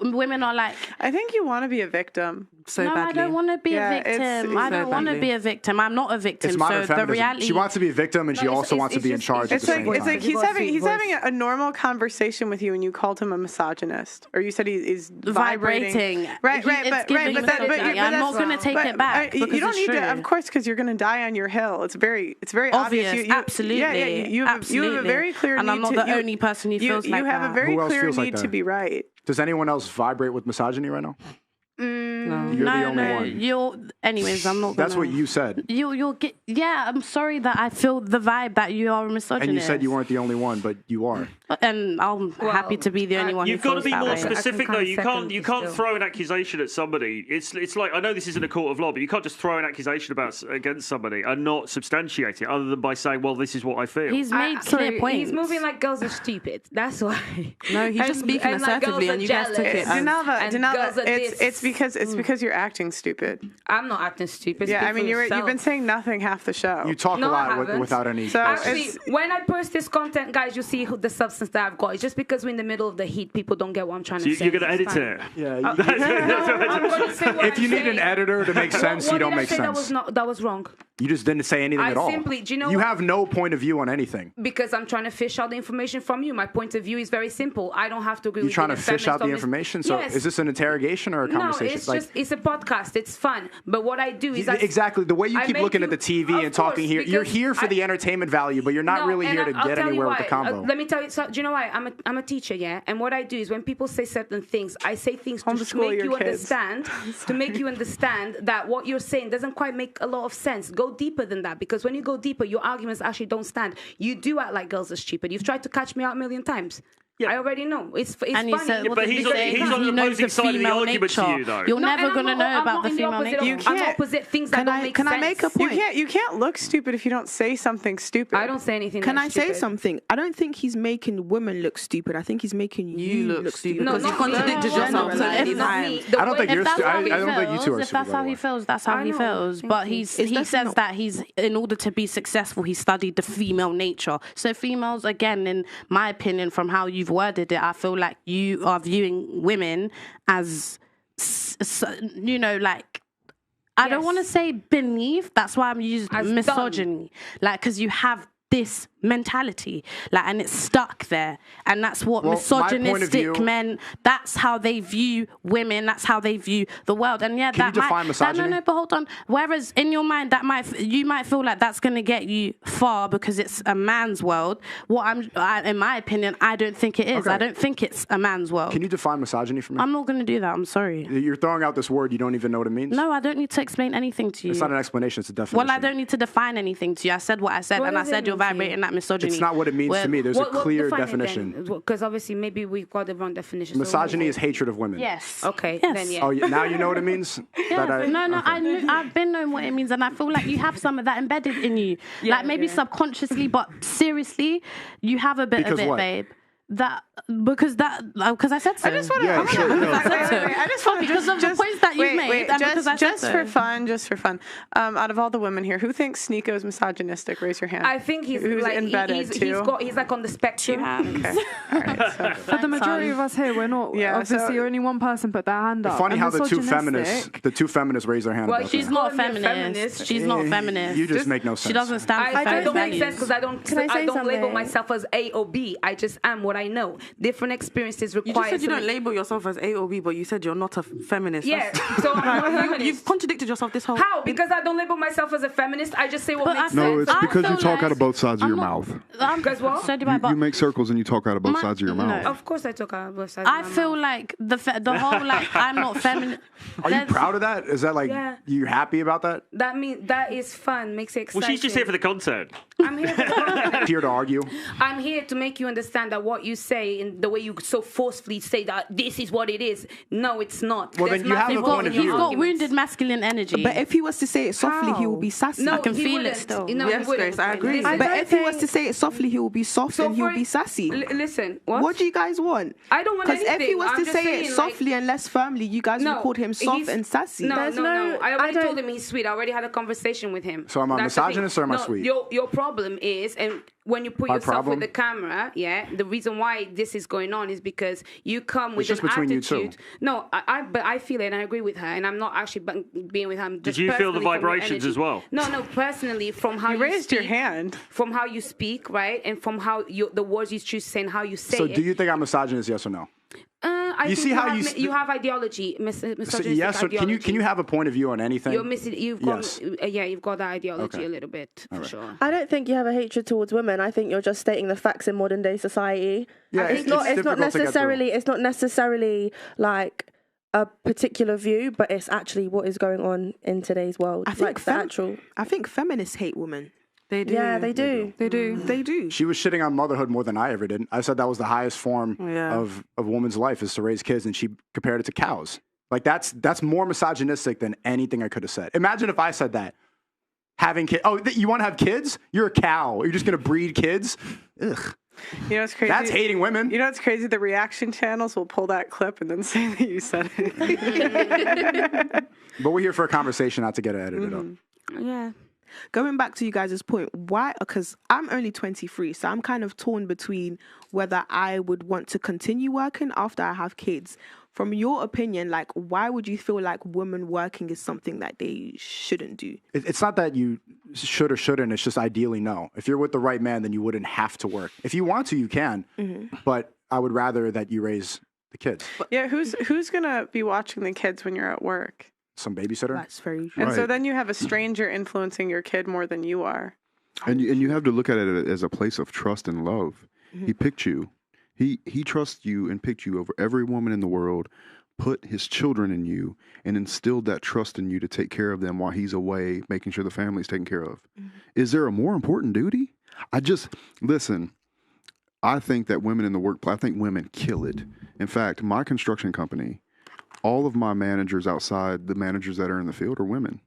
Women are like... I think you want to be a victim so badly. I don't want to be a victim. I don't want to be a victim. I'm not a victim. It's modern feminism. The reality... She wants to be a victim, and she also wants to be in charge. It's like he's having a normal conversation with you, and you called him a misogynist, or you said he's vibrating. Right. But I'm not going to take it back. You don't need to, of course, because you're going to die on your hill. It's very obvious. Absolutely. Yeah. You have a very clear need and I'm not the only person who feels like that. You have a very clear need to be right. Does anyone else vibrate with misogyny right now? No. You're the only one. Anyways, I'm not. That's what you said. You'll get. Yeah, I'm sorry that I feel the vibe that you are a misogynist. And you said you weren't the only one, but you are. And I'm happy to be the only one. You've got to be more way. specific, though. You can't throw an accusation at somebody. It's like, I know this isn't a court of law, but you can't just throw an accusation against somebody and not substantiate it, other than by saying, "Well, this is what I feel." He's made clear points. He's moving like girls are stupid. That's why. No, he's just speaking assertively, and you guys took it. Janava, it's because you're acting stupid. I'm not acting stupid. Yeah, I mean, you've been saying nothing half the show. You talk a lot without any. So actually, when I post this content, guys, you'll see the substance that I've got. It's just because we're in the middle of the heat, people don't get what I'm trying to say. You're going to edit it. Yeah. If you need an editor to make sense, you don't make sense. That was wrong. You just didn't say anything at all. You have no point of view on anything. Because I'm trying to fish out the information from you. My point of view is very simple. I don't have to agree with you. You're trying to fish out the information? So is this an interrogation or a conversation? No, it's a podcast. It's fun. But what I do is exactly the way you keep looking at the TV and talking here. You're here for the entertainment value, but you're not really here to get anywhere with the combo. Let me tell you. So, do you know why? I'm a teacher, yeah. And what I do is when people say certain things, I say things to make you understand. To make you understand that what you're saying doesn't quite make a lot of sense. Go deeper than that, because when you go deeper, your arguments actually don't stand. You do act like girls are stupid. You've tried to catch me out a million times. Yeah. I already know. It's funny. But he's on the opposing side of the argument to you, though. You're never going to know about the female nature. I'm opposite things that don't make sense. Can I make a point? You can't look stupid if you don't say something stupid. I don't say anything. Can I say something? I don't think he's making women look stupid. I think he's making you look stupid. Because you contradicted yourself so many times. I don't think you two are. If that's how he feels, that's how he feels. But he says that in order to be successful, he studied the female nature. So females, again, in my opinion, from how you've worded it, I feel like you are viewing women as, like, I don't want to say beneath. That's why I'm using misogyny, like, because you have this mentality, like, and it's stuck there, and that's what misogynistic men. That's how they view women. That's how they view the world. And can you define misogyny? No, but hold on. Whereas in your mind, you might feel like that's going to get you far because it's a man's world. In my opinion, I don't think it is. Okay. I don't think it's a man's world. Can you define misogyny for me? I'm not going to do that. I'm sorry. You're throwing out this word you don't even know what it means. No, I don't need to explain anything to you. It's not an explanation. It's a definition. Well, I don't need to define anything to you. I said what I said, and I said you're vibrating that misogyny. It's not what it means to me. There's a clear definition. Because obviously, maybe we've got the wrong definition. Misogyny is hatred of women. Yes. Okay. Yes. Then yeah. Oh, now you know what it means? I've been knowing what it means, and I feel like you have some of that embedded in you. Like maybe subconsciously, but seriously, you have a bit of it, babe. Because I said so. I just want to. I just want to because of the points that you made. Just for fun. Out of all the women here, who thinks Sneako is misogynistic? Raise your hand. I think he's like embedded too. He's like on the spectrum. Okay. All right. So. For the majority of us here, we're not. Yeah, obviously, only one person put their hand up. It's funny how the two feminists raise their hand. Well, she's not a feminist. She's not feminist. You just make no sense. She doesn't stand for feminist values. I don't make sense because I don't label myself as A or B. I just am what I know. Different experiences require. You just said you don't label yourself as A or B, but you said you're not a feminist. Yeah, so I'm not a feminist. You've contradicted yourself this whole. How? Because I don't label myself as a feminist. I just say what makes sense. No, it's because you talk out of both sides of your mouth. Because what? You make circles and you talk out of both sides of your mouth. Of course, I talk out of both sides. I feel like the whole like I'm not feminist. Are you proud of that? Is that like you happy about that? That is fun. Makes it exciting. Well, she's just here for the content. I'm here. Here to argue. I'm here to make you understand that what you say and the way you so forcefully say that this is what it is. No, it's not. Well, then you have a point of view. He's got wounded masculine energy. But if he was to say it softly, he will be sassy. No, I can he feel it wouldn't. still. No, Yes, he wouldn't. Grace, I agree. Listen, But if he was to say it softly, he will be soft and he'll be sassy. Listen, what? What do you guys want? I don't want Because anything. if he was I'm to just say saying, it like- softly and less firmly, you guys would call him soft he's- and sassy. No, There's no. no- I already I don't- told him he's sweet. I already had a conversation with him. So am I That's the thing. misogynist or am I sweet? Your problem is, and when you put My yourself problem? with the camera, the reason why this is going on is because you come with just an between you attitude. two. No, but I feel it and I agree with her, and I'm not actually being with her. I'm Did just you feel the personally from your vibrations energy. as well? No, personally from how You you raised your speak, hand. from how you speak, right, and from how the words you choose to say and how you say So it. do you think I'm misogynist, yes or no? I You think see how have, you you have ideology, misogynistic So yes, or ideology. can you have a point of view on anything? You're missing. You've got, Yes. you've got that ideology Okay. a little bit for sure. I don't think you have a hatred towards women. I think you're just stating the facts in modern day society. Yeah, it's not difficult to get through. necessarily like a particular view, but it's actually what is going on in today's world. I think I think feminists hate women. They do. Yeah, they do. They do. They do. She was shitting on motherhood more than I ever did. I said that was the highest form of a woman's life is to raise kids, and she compared it to cows. Like that's more misogynistic than anything I could have said. Imagine if I said that. Having kids. Oh, you want to have kids? You're a cow. You're just going to breed kids? Ugh. You know what's crazy? That's hating women. You know what's crazy? The reaction channels will pull that clip and then say that you said it. But we're here for a conversation, not to get it edited up. Yeah. Going back to you guys' point, why? Because I'm only 23, so I'm kind of torn between whether I would want to continue working after I have kids. From your opinion, like, why would you feel like women working is something that they shouldn't do? It's not that you should or shouldn't. It's just ideally no. If you're with the right man, then you wouldn't have to work. If you want to, you can. But I would rather that you raise the kids. Yeah, who's gonna be watching the kids when you're at work? Some babysitter. That's very true. And so Right. then you have a stranger influencing your kid more than you are. And you have to look at it as a place of trust and love. He picked you. He trusts you and picked you over every woman in the world, put his children in you, and instilled that trust in you to take care of them while he's away, making sure the family's taken care of. Is there a more important duty? Listen, I think that women in the workplace, I think women kill it. In fact, my construction company, all of my managers outside, the managers that are in the field are women.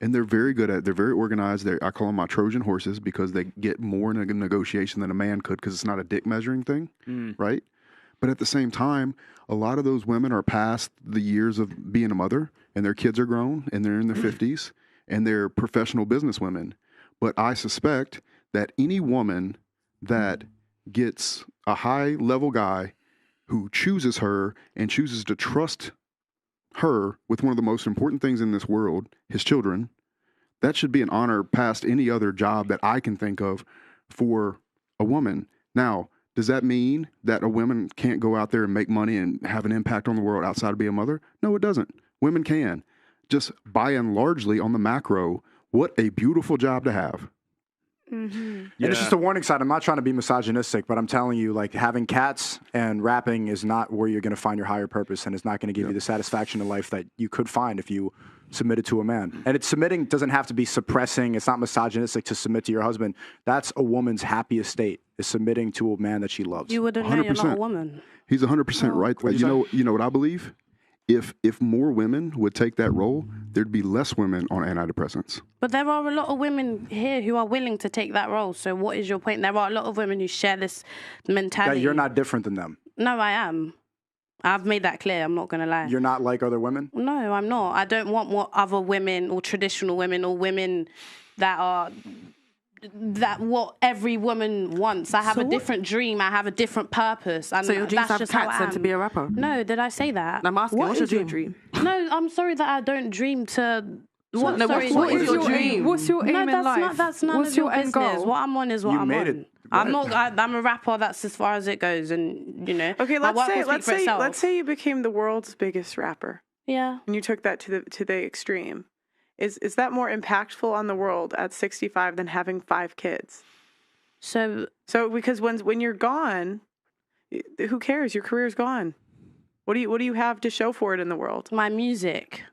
And they're very good they're very organized. I call them my Trojan horses because they get more in a negotiation than a man could because it's not a dick measuring thing, right? But at the same time, a lot of those women are past the years of being a mother and their kids are grown and they're in their 50s and they're professional business women. But I suspect that any woman that gets a high level guy who chooses her and chooses to trust her with one of the most important things in this world, his children, that should be an honor past any other job that I can think of for a woman. Now, does that mean that a woman can't go out there and make money and have an impact on the world outside of being a mother? No, it doesn't. Women can. Just by and largely on the macro, what a beautiful job to have. And it's just a warning sign. I'm not trying to be misogynistic, but I'm telling you, like, having cats and rapping is not where you're going to find your higher purpose, and it's not going to give you the satisfaction in life that you could find if you submitted to a man. And submitting doesn't have to be suppressing. It's not misogynistic to submit to your husband. That's a woman's happiest state, is submitting to a man that she loves. You wouldn't know you're not a woman. He's 100% right. You know what I believe? If more women would take that role, there'd be less women on antidepressants. But there are a lot of women here who are willing to take that role. So what is your point? There are a lot of women who share this mentality. That you're not different than them. No, I am. I've made that clear. I'm not going to lie. You're not like other women? No, I'm not. I don't want what other women or traditional women or women that what every woman wants. I have a different dream. I have a different purpose. And So your dreams that's have just how cats I and to am. be a rapper? No, did I say that? I'm asking, what's your dream? No, I'm sorry that I don't dream to... What is your dream? What's your aim in life? That's none What's of your your end business. goal? What I'm on is what You I'm made on. it. I'm a rapper. That's as far as it goes, and you know. Okay, my work will speak for itself. let's say you became the world's biggest rapper. Yeah. And you took that to the extreme. Is that more impactful on the world at 65 than having 5 kids? So because when you're gone, who cares? Your career's gone. What do you have to show for it in the world? my music.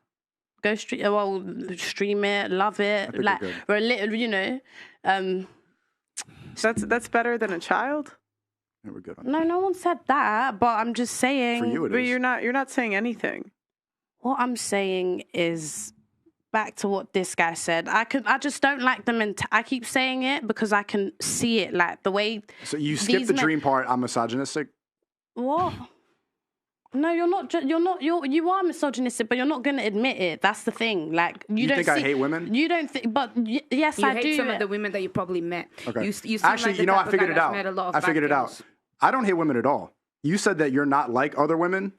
Go stream it, love it, like good. we're a little, you know. That's better than a child? Yeah, we're good on No, no one said that, but I'm just saying. For you, it But is. you're not saying anything. What I'm saying is back to what this guy said. I just don't like the I keep saying it because I can see it, like the way. So you skip the dream part. I'm misogynistic. What? No, you're not. You are misogynistic, but you're not going to admit it. That's the thing. Like you don't think I hate women? You don't think, but yes, You I hate do. some of the women that you probably met. Okay. You seem Actually, like the you know, type I of figured guy it that's out. met a lot of I figured it black out. girls. I don't hate women at all. You said that you're not like other women.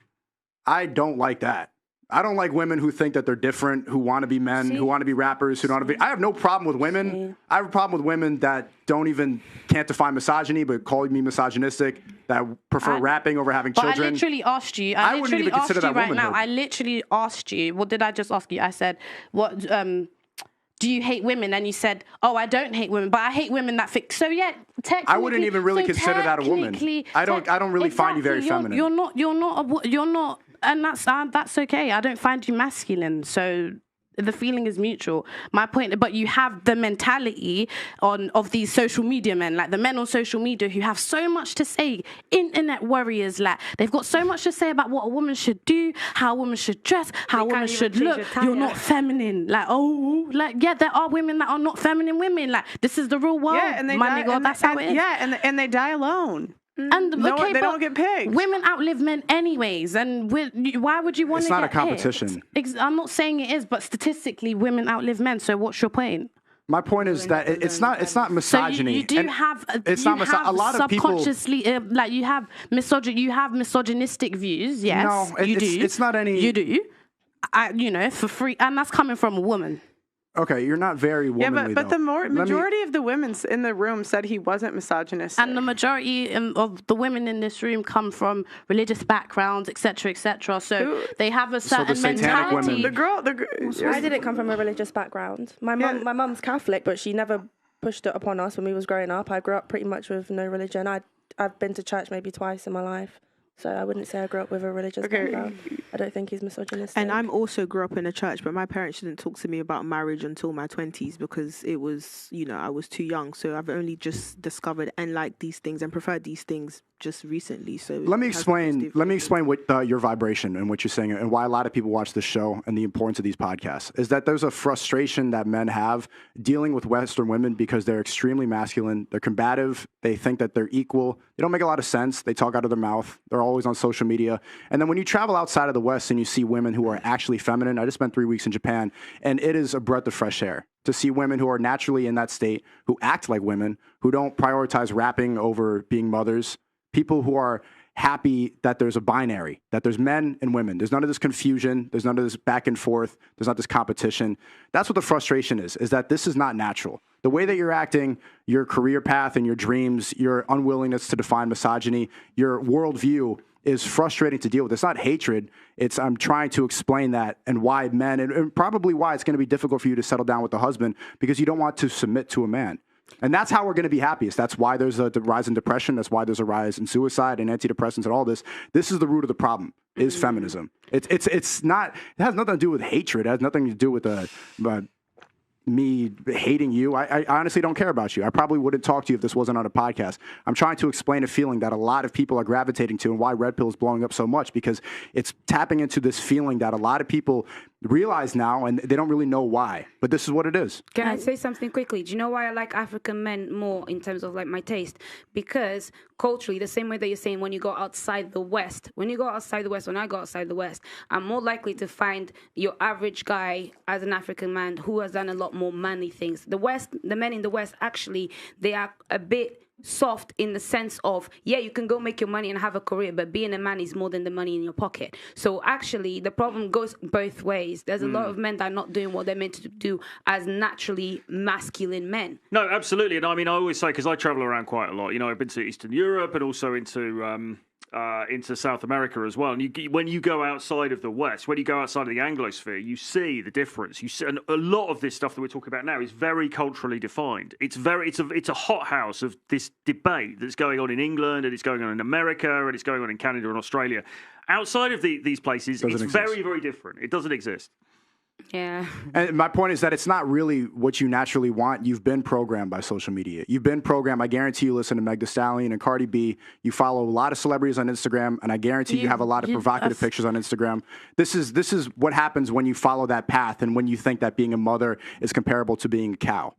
I don't like that. I don't like women who think that they're different, who want to be men, who want to be rappers, who don't want to be. I have no problem with women. I have a problem with women that can't define misogyny, but call me misogynistic, that prefer rapping over having children. But I literally asked you. I wouldn't even consider that right now. womanhood. I literally asked you. What did I just ask you? I said, "What do you hate women?" And you said, "Oh, I don't hate women, but I hate women that think." So yeah, technically, I wouldn't even really consider that a woman. I don't really find you very feminine. You're not, and that's okay. I don't find you masculine. So the feeling is mutual. My point, but you have the mentality of these social media men, like the men on social media who have so much to say, internet warriors, like they've got so much to say about what a woman should do, how a woman should dress, how a woman should look. You're not feminine. Like, there are women that are not feminine women. Like, this is the real world. Yeah, and that's how it is. Yeah, and they die alone. And they don't get picked. Women outlive men anyways, and why would you want to? It's not a competition. I'm not saying it is, but statistically, women outlive men. So what's your point? My point is that it's not misogyny. So you do have. It's not a lot of people subconsciously like you have misogynistic views. Yes, no, you do. It's not any. You do. For free, and that's coming from a woman. Okay, you're not very womanly. Yeah, but the majority of the women in the room said he wasn't misogynistic. And the majority of the women in this room come from religious backgrounds, etc., etc. So they have a certain mentality. I didn't come from a religious background. My mum's Catholic, but she never pushed it upon us when we was growing up. I grew up pretty much with no religion. I've been to church maybe twice in my life. So I wouldn't say I grew up with a religious background. I don't think he's misogynistic. And I'm also grew up in a church, but my parents didn't talk to me about marriage until my 20s because it was, I was too young. So I've only just discovered and liked these things and preferred these things just recently. So let me explain what your vibration and what you're saying and why a lot of people watch this show and the importance of these podcasts is that there's a frustration that men have dealing with Western women because they're extremely masculine, they're combative, they think that they're equal, they don't make a lot of sense, they talk out of their mouth, they're always on social media. And then when you travel outside of the West and you see women who are actually feminine, I just spent 3 weeks in Japan, and it is a breath of fresh air to see women who are naturally in that state, who act like women, who don't prioritize rapping over being mothers, people who are happy that there's a binary, that there's men and women. There's none of this confusion. There's none of this back and forth. There's not this competition. That's what the frustration is that this is not natural. The way that you're acting, your career path and your dreams, your unwillingness to define misogyny, your worldview is frustrating to deal with. It's not hatred. I'm trying to explain that and why men, and probably why it's going to be difficult for you to settle down with the husband because you don't want to submit to a man. And that's how we're going to be happiest. That's why there's a rise in depression. That's why there's a rise in suicide and antidepressants and all this. This is the root of the problem, is feminism. It's not, it has nothing to do with hatred. It has nothing to do with me hating you. I honestly don't care about you. I probably wouldn't talk to you if this wasn't on a podcast. I'm trying to explain a feeling that a lot of people are gravitating to and why Red Pill is blowing up so much because it's tapping into this feeling that a lot of people realize now and they don't really know why. But this is what it is. Can I say something quickly? Do you know why I like African men more in terms of like my taste? Because culturally, the same way that you're saying when you go outside the West, when I go outside the West, I'm more likely to find your average guy as an African man who has done a lot more manly things. The men in the West, actually, they are a bit soft in the sense of, yeah, you can go make your money and have a career, but being a man is more than the money in your pocket. So actually, the problem goes both ways. There's a lot of men that are not doing what they're meant to do as naturally masculine men. No, absolutely. And I mean, I always say, because I travel around quite a lot, I've been to Eastern Europe and also into South America as well. And when you go outside of the West, when you go outside of the Anglosphere, you see the difference. You see, and a lot of this stuff that we're talking about now is very culturally defined. It's a hothouse of this debate that's going on in England, and it's going on in America, and it's going on in Canada and Australia. Outside of these places, it's very, very different. It doesn't exist. Yeah. And my point is that it's not really what you naturally want. You've been programmed by social media. You've been programmed. I guarantee you listen to Meg Thee Stallion and Cardi B. You follow a lot of celebrities on Instagram, and I guarantee you have a lot of provocative pictures on Instagram. This is what happens when you follow that path and when you think that being a mother is comparable to being a cow.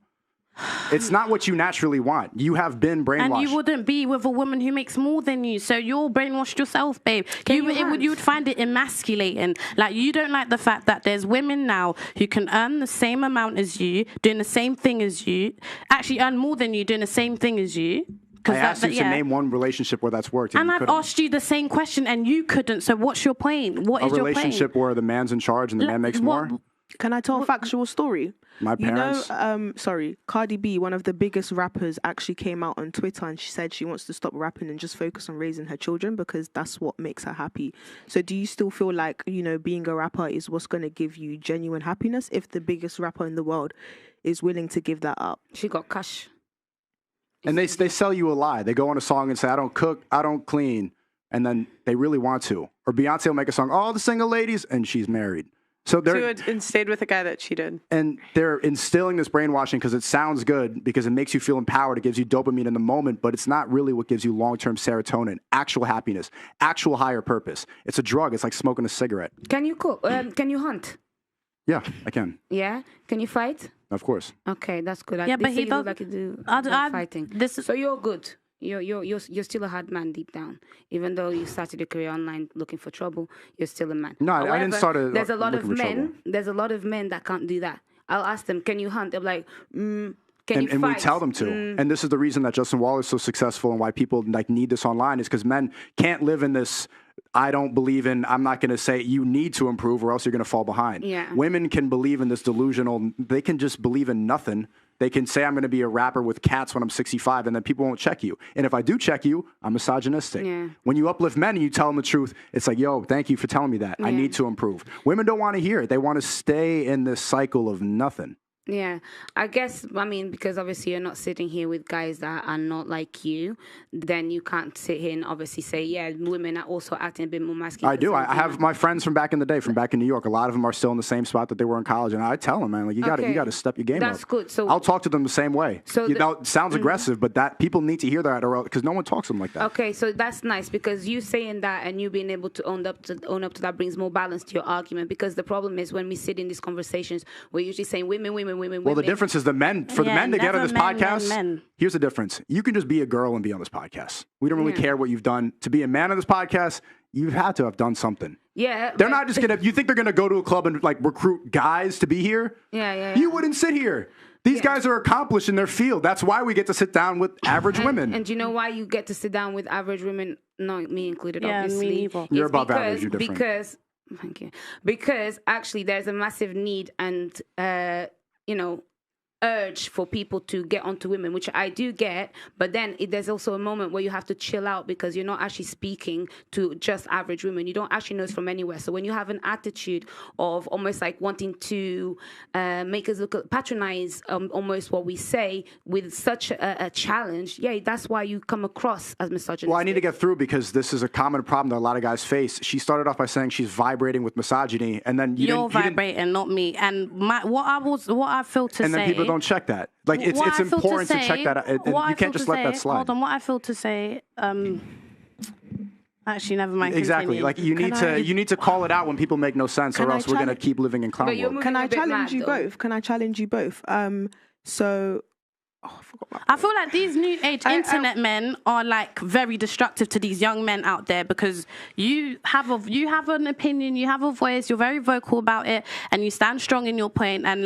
It's not what you naturally want. You have been brainwashed. And you wouldn't be with a woman who makes more than you, so you're brainwashed yourself, babe. You would find it emasculating. Like, you don't like the fact that there's women now who can earn the same amount as you, doing the same thing as you, actually earn more than you, doing the same thing as you. I asked you to name one relationship where that's worked. And I've asked you the same question, and you couldn't. So what's your point? What is your point? A relationship where the man's in charge and the man makes more? Can I tell a factual story? My parents. Cardi B, one of the biggest rappers, actually came out on Twitter and she said she wants to stop rapping and just focus on raising her children because that's what makes her happy. So do you still feel like, being a rapper is what's going to give you genuine happiness if the biggest rapper in the world is willing to give that up? She got cash. And they sell you a lie. They go on a song and say, I don't cook, I don't clean. And then they really want to. Or Beyonce will make a song, all the single ladies, and she's married. So and stayed with a guy that cheated. And they're instilling this brainwashing because it sounds good, because it makes you feel empowered. It gives you dopamine in the moment, but it's not really what gives you long-term serotonin, actual happiness, actual higher purpose. It's a drug. It's like smoking a cigarette. Can you cook? Can you hunt? Yeah, I can. Yeah? Can you fight? Of course. Okay, that's good. Yeah, but he does like you do fighting. So you're good. You're still a hard man deep down. Even though you started your career online looking for trouble, you're still a man. No, however, I didn't start there's a lot of men. There's a lot of men that can't do that. I'll ask them, "Can you hunt?" They're like, "Can you fight?" And we tell them to. And this is the reason that Justin Waller is so successful and why people need this online is because men can't live in this. I don't believe in. I'm not going to say you need to improve or else you're going to fall behind. Yeah. Women can believe in this delusional. They can just believe in nothing. They can say I'm going to be a rapper with cats when I'm 65, and then people won't check you. And if I do check you, I'm misogynistic. Yeah. When you uplift men and you tell them the truth, it's like, yo, thank you for telling me that. I need to improve. Women don't want to hear it. They want to stay in this cycle of nothing. Yeah, I guess, because obviously you're not sitting here with guys that are not like you, then you can't sit here and obviously say, yeah, women are also acting a bit more masculine. I do. I have my friends from back in the day, from back in New York. A lot of them are still in the same spot that they were in college. And I tell them, man, like, you got to step your game up. That's good. So I'll talk to them the same way. So it sounds aggressive, but that people need to hear that because no one talks to them like that. Okay, so that's nice because you saying that and you being able to own up to that brings more balance to your argument, because the problem is when we sit in these conversations, we're usually saying women. Well, the difference is the men to get on this podcast. Here's the difference. You can just be a girl and be on this podcast. We don't really care what you've done. To be a man on this podcast, you've had to have done something. Yeah. They're not just you think they're gonna go to a club and recruit guys to be here? Yeah. You wouldn't sit here. These guys are accomplished in their field. That's why we get to sit down with average women. And do you know why you get to sit down with average women? Not me included, obviously. Me either. You're above average. You're different. Thank you. Because actually there's a massive need and, urge for people to get onto women, which I do get, but then there's also a moment where you have to chill out because you're not actually speaking to just average women. You don't actually know it's from anywhere. So when you have an attitude of almost like wanting to make us patronize almost what we say with such a challenge, that's why you come across as misogynistic. Well, I need to get through because this is a common problem that a lot of guys face. She started off by saying she's vibrating with misogyny, and then you're vibrating, not me. And what I feel to say. And then people don't check that. Like it's important to check that. You can't just let that slide. Hold on, what I feel to say. Actually, never mind. Exactly. Continue. Like you need to call it out when people make no sense, or else we're gonna keep living in clown world. Can I challenge you both? I feel like these new age internet men are very destructive to these young men out there because you have an opinion, you have a voice, you're very vocal about it, and you stand strong in your point. And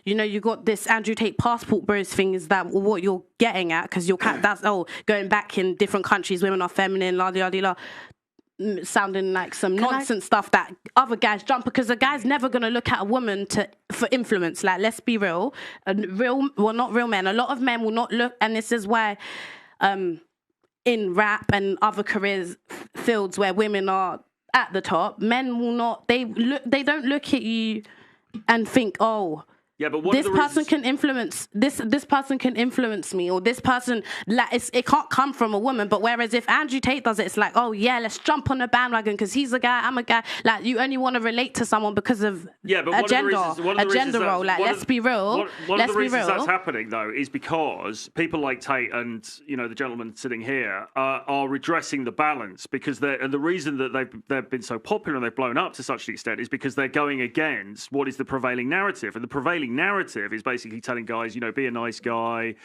you got this Andrew Tate passport bros thing. Is that what you're getting at? Because that's going back in different countries, women are feminine, la di la. Sounding like some nonsense stuff that other guys jump, because a guy's never going to look at a woman for influence. Let's be real. Not real men. A lot of men will not look, and this is why in rap and other careers fields where women are at the top, men will not. They don't look at you and think, oh, Yeah, but this person can influence this person can influence me, or this person, like, it can't come from a woman. But whereas if Andrew Tate does it, it's like, oh yeah, let's jump on the bandwagon because he's a guy, I'm a guy. Like, you only want to relate to someone because of a gender role. Like, let's be real. One of the reasons that's happening though is because people like Tate and the gentleman sitting here are redressing the balance, because the reason that they've been so popular and they've blown up to such an extent is because they're going against what is the prevailing narrative, and the prevailing narrative is basically telling guys, be a nice guy,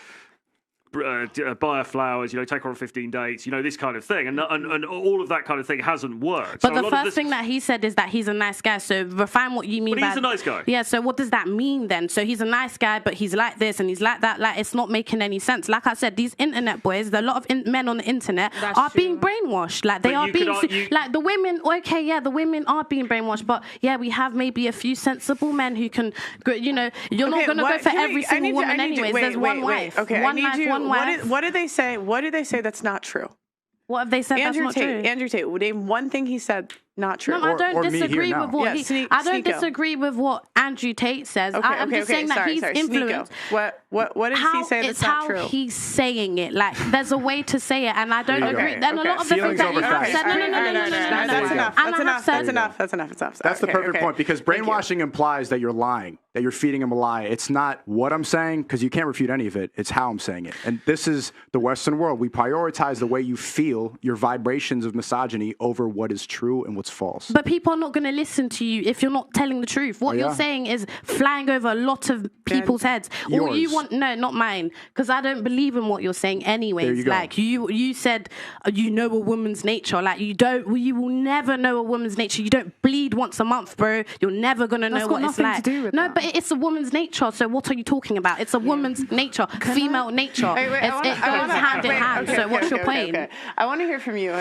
buy her flowers, take her on 15 dates, this kind of thing, and all of that kind of thing hasn't worked. But so the first thing that he said is that he's a nice guy. So refine what you mean. But he's a nice guy. Yeah. So what does that mean then? So he's a nice guy, but he's like this and he's like that. Like, it's not making any sense. Like I said, these internet boys, a lot of men on the internet are being brainwashed. Like, they are being like the women. Okay, yeah, the women are being brainwashed, but yeah, we have maybe a few sensible men who can. You're not going to go for every single woman anyways. There's one wife. Okay, one wife. What did they say? What did they say that's not true? What have they said that's not true? Andrew Tate, name one thing he said not true. No, I don't disagree with what I don't disagree with what Andrew Tate says. I'm just saying that he's influenced. What did he say that's not true? It's how he's saying it. Like, there's a way to say it, and I don't agree. Then a lot of the things that you have said. No. That's enough. That's the perfect point, because brainwashing implies that you're lying, that you're feeding him a lie. It's not what I'm saying, because you can't refute any of it. It's how I'm saying it. And this is the Western world. We prioritize the way you feel, your vibrations of misogyny, over what is true and what's false. But people are not going to listen to you if you're not telling the truth. What you're saying is flying over a lot of people's heads. All you want, no, not mine, because I don't believe in what you're saying anyways. Like, you said, a woman's nature. Like, you will never know a woman's nature. You don't bleed once a month, bro. You're never going to know what it's like. But it's a woman's nature. So what are you talking about? It's a woman's nature, female nature. It goes hand in hand. So what's your point? Okay. I want to hear from you.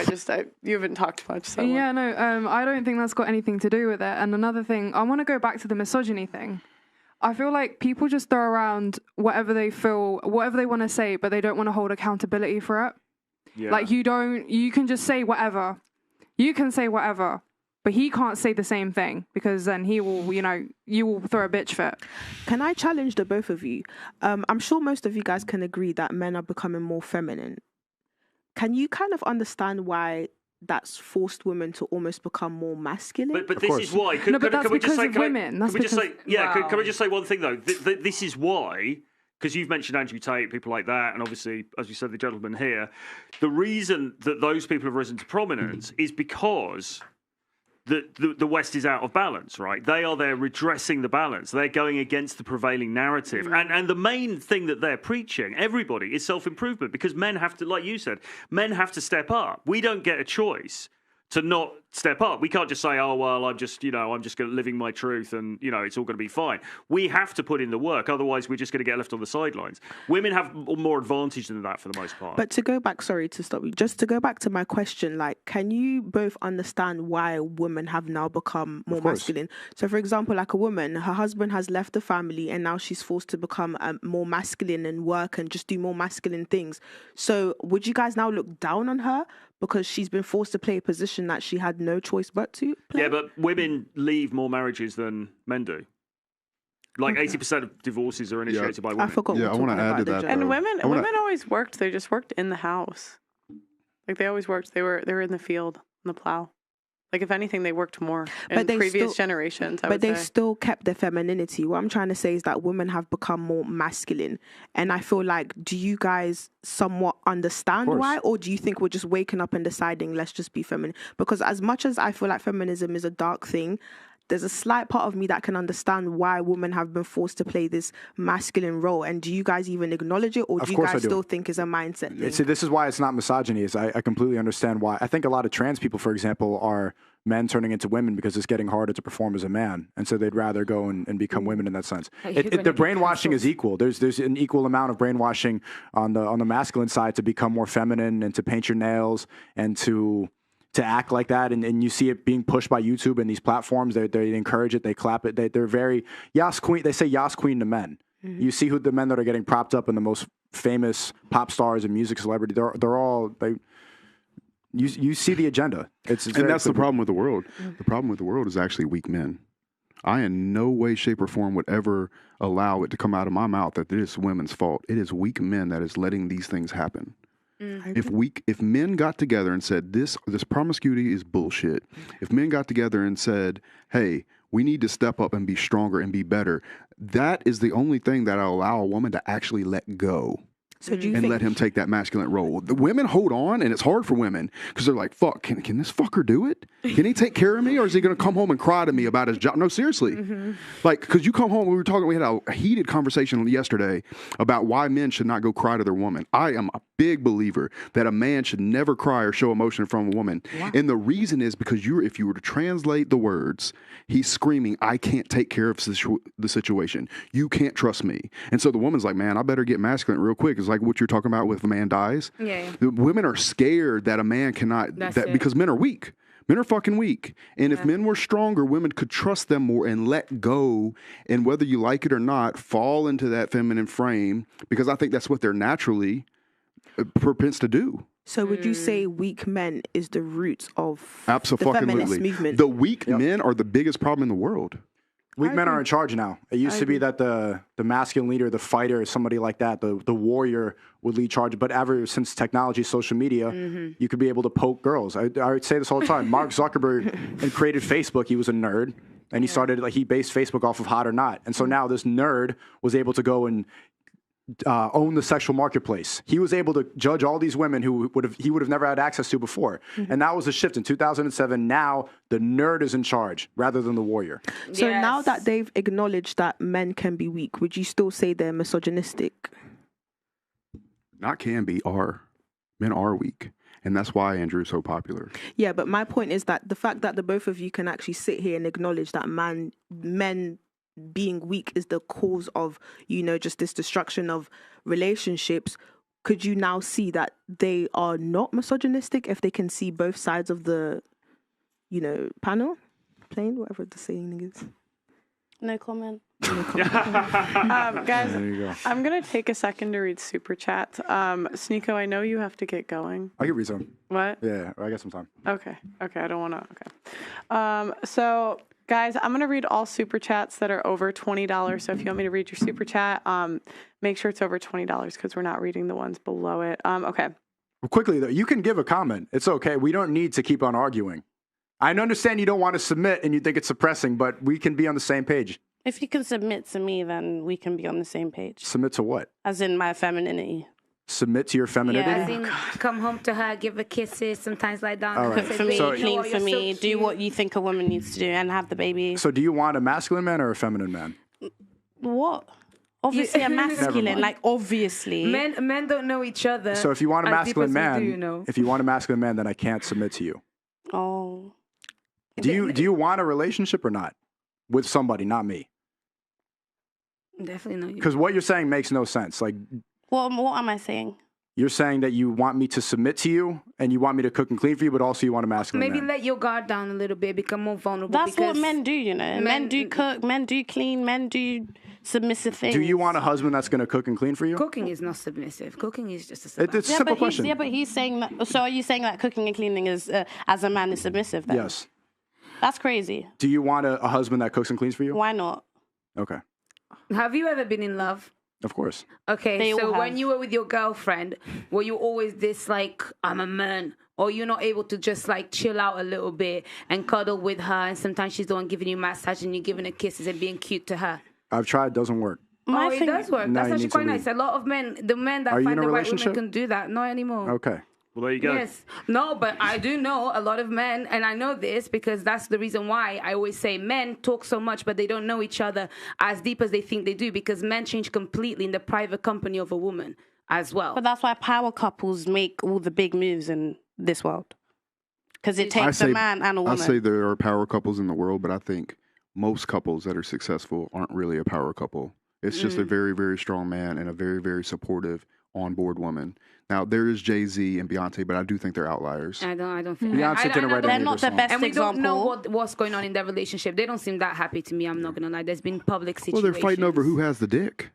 You haven't talked much. So I don't think that's got anything to do with it. And another thing, I want to go back to the misogyny thing. I feel like people just throw around whatever they feel, whatever they want to say, but they don't want to hold accountability for it. Yeah. Like, you can just say whatever. You can say whatever, but he can't say the same thing, because then he will, you will throw a bitch fit. Can I challenge the both of you? I'm sure most of you guys can agree that men are becoming more feminine. Can you kind of understand why that's forced women to almost become more masculine? But this is why. Can we just say one thing though? This is why, because you've mentioned Andrew Tate, people like that, and obviously, as you said, the gentleman here. The reason that those people have risen to prominence is because the West is out of balance, right? They are there redressing the balance. They're going against the prevailing narrative. And the main thing that they're preaching, everybody, is self-improvement, because men have to, like you said, men have to step up. We don't get a choice to not step up. We can't just say, oh, well, I'm just living my truth and, it's all going to be fine. We have to put in the work. Otherwise, we're just going to get left on the sidelines. Women have more advantage than that for the most part. But to go back, sorry to stop you, just to go back to my question, like, can you both understand why women have now become more masculine? So, for example, like a woman, her husband has left the family and now she's forced to become more masculine and work and just do more masculine things. So would you guys now look down on her because she's been forced to play a position that she had no choice but to play? Yeah, but women leave more marriages than men do. Like 80% of divorces are initiated by women. I forgot. Yeah, I want to add to that. And women always worked. They just worked in the house. Like, they always worked. They were in the field, in the plow. Like, if anything, they worked more in previous generations. But they still kept their femininity. What I'm trying to say is that women have become more masculine. And I feel like, do you guys somewhat understand why? Or do you think we're just waking up and deciding, let's just be feminine? Because as much as I feel like feminism is a dark thing, there's a slight part of me that can understand why women have been forced to play this masculine role. And do you guys even acknowledge it? Or do you guys still think it's a mindset thing? See, this is why it's not misogyny. I completely understand why. I think a lot of trans people, for example, are men turning into women because it's getting harder to perform as a man. And so they'd rather go and become women in that sense. The brainwashing is equal. There's an equal amount of brainwashing on the masculine side to become more feminine and to paint your nails and to act like that, and you see it being pushed by YouTube and these platforms. They encourage it, they clap it. They're very Yas Queen. They say Yas Queen to men. Mm-hmm. You see who the men that are getting propped up in the most famous pop stars and music celebrity. They're all You see the agenda. And that's the problem with the world. The problem with the world is actually weak men. I in no way, shape, or form would ever allow it to come out of my mouth that it is women's fault. It is weak men that is letting these things happen. If men got together and said this promiscuity is bullshit, if men got together and said, hey, we need to step up and be stronger and be better, that is the only thing that will allow a woman to actually let go. So do you and let him take that masculine role. The women hold on, and it's hard for women because they're like, fuck, can this fucker do it? Can he take care of me, or is he going to come home and cry to me about his job? No, seriously. Like, because you come home, we had a heated conversation yesterday about why men should not go cry to their woman. I am a big believer that a man should never cry or show emotion from a woman. Wow. And the reason is because if you were to translate the words, he's screaming, I can't take care of the situation. You can't trust me. And so the woman's like, man, I better get masculine real quick. It's like what you're talking about with a man dies. Yeah. The women are scared that a man cannot, because men are weak. Men are fucking weak. And if men were stronger, women could trust them more and let go. And whether you like it or not, fall into that feminine frame, because I think that's what they're naturally propense to do. So would you say weak men is the roots of Absolutely. The feminist movement? The weak men are the biggest problem in the world. Weak men are in charge now. It used to be that the masculine leader, the fighter, somebody like that, the warrior would lead charge. But ever since technology, social media, you could be able to poke girls. I would say this all the time. Mark Zuckerberg created Facebook. He was a nerd. And he started, he based Facebook off of Hot or Not. And so now this nerd was able to go and own the sexual marketplace. He was able to judge all these women who he would have never had access to before. And that was a shift in 2007. Now the nerd is in charge rather than the warrior. So now that they've acknowledged that men can be weak, would you still say they're misogynistic? Not can be, are. Men are weak. And that's why Andrew is so popular. Yeah, but my point is that the fact that the both of you can actually sit here and acknowledge that men being weak is the cause of, just this destruction of relationships, could you now see that they are not misogynistic if they can see both sides of the, panel? Plane, whatever the saying is. No comment. Guys, I'm going to take a second to read Super Chat. Sneako, I know you have to get going. I can read some. What? Yeah, I got some time. Okay, I don't want to. So, guys, I'm going to read all Super Chats that are over $20. So if you want me to read your Super Chat, make sure it's over $20 because we're not reading the ones below it. Okay. Well, quickly, though, you can give a comment. It's okay. We don't need to keep on arguing. I understand you don't want to submit and you think it's suppressing, but we can be on the same page. If you can submit to me, then we can be on the same page. Submit to what? As in my femininity. Submit to your femininity? Yeah. Come home to her, give her kisses, sometimes lie down. All right. Cook for me, clean for me, do what you think a woman needs to do, and have the baby. So do you want a masculine man or a feminine man? What? Obviously a masculine, obviously. Men don't know each other. So if you want a masculine man, if you want a masculine man, then I can't submit to you. Oh. Do you want a relationship or not? With somebody, not me. Definitely not you. Because what you're saying makes no sense. What am I saying? You're saying that you want me to submit to you and you want me to cook and clean for you, but also you want a masculine man. Let your guard down a little bit, become more vulnerable. That's what men do, Men do cook, men do clean, men do submissive things. Do you want a husband that's going to cook and clean for you? Cooking is not submissive. Cooking is just a submissive. It's a simple question. Yeah, but he's saying that. So are you saying that cooking and cleaning is, as a man, is submissive then? Yes. That's crazy. Do you want a husband that cooks and cleans for you? Why not? Okay. Have you ever been in love? Of course. Okay, so when you were with your girlfriend, were you always this I'm a man? Or you're not able to just chill out a little bit and cuddle with her, and sometimes she's the one giving you massage and you're giving her kisses and being cute to her? I've tried, it doesn't work. It does work. That's actually quite nice. A lot of men, the men that find the right woman can do that. Not anymore. Okay. Well, there you go. Yes. No, but I do know a lot of men, and I know this because that's the reason why I always say men talk so much, but they don't know each other as deep as they think they do, because men change completely in the private company of a woman as well. But that's why power couples make all the big moves in this world. Because it takes a man and a woman. I say there are power couples in the world, but I think most couples that are successful aren't really a power couple. It's just a very, very strong man and a very, very supportive on-board woman. Now, there is Jay-Z and Beyonce, but I do think they're outliers. I don't think Beyonce didn't write they're not the best and we example. don't know what's going on in their relationship. They don't seem that happy to me. I'm not going to lie. There's been public situations. Well, they're fighting over who has the dick.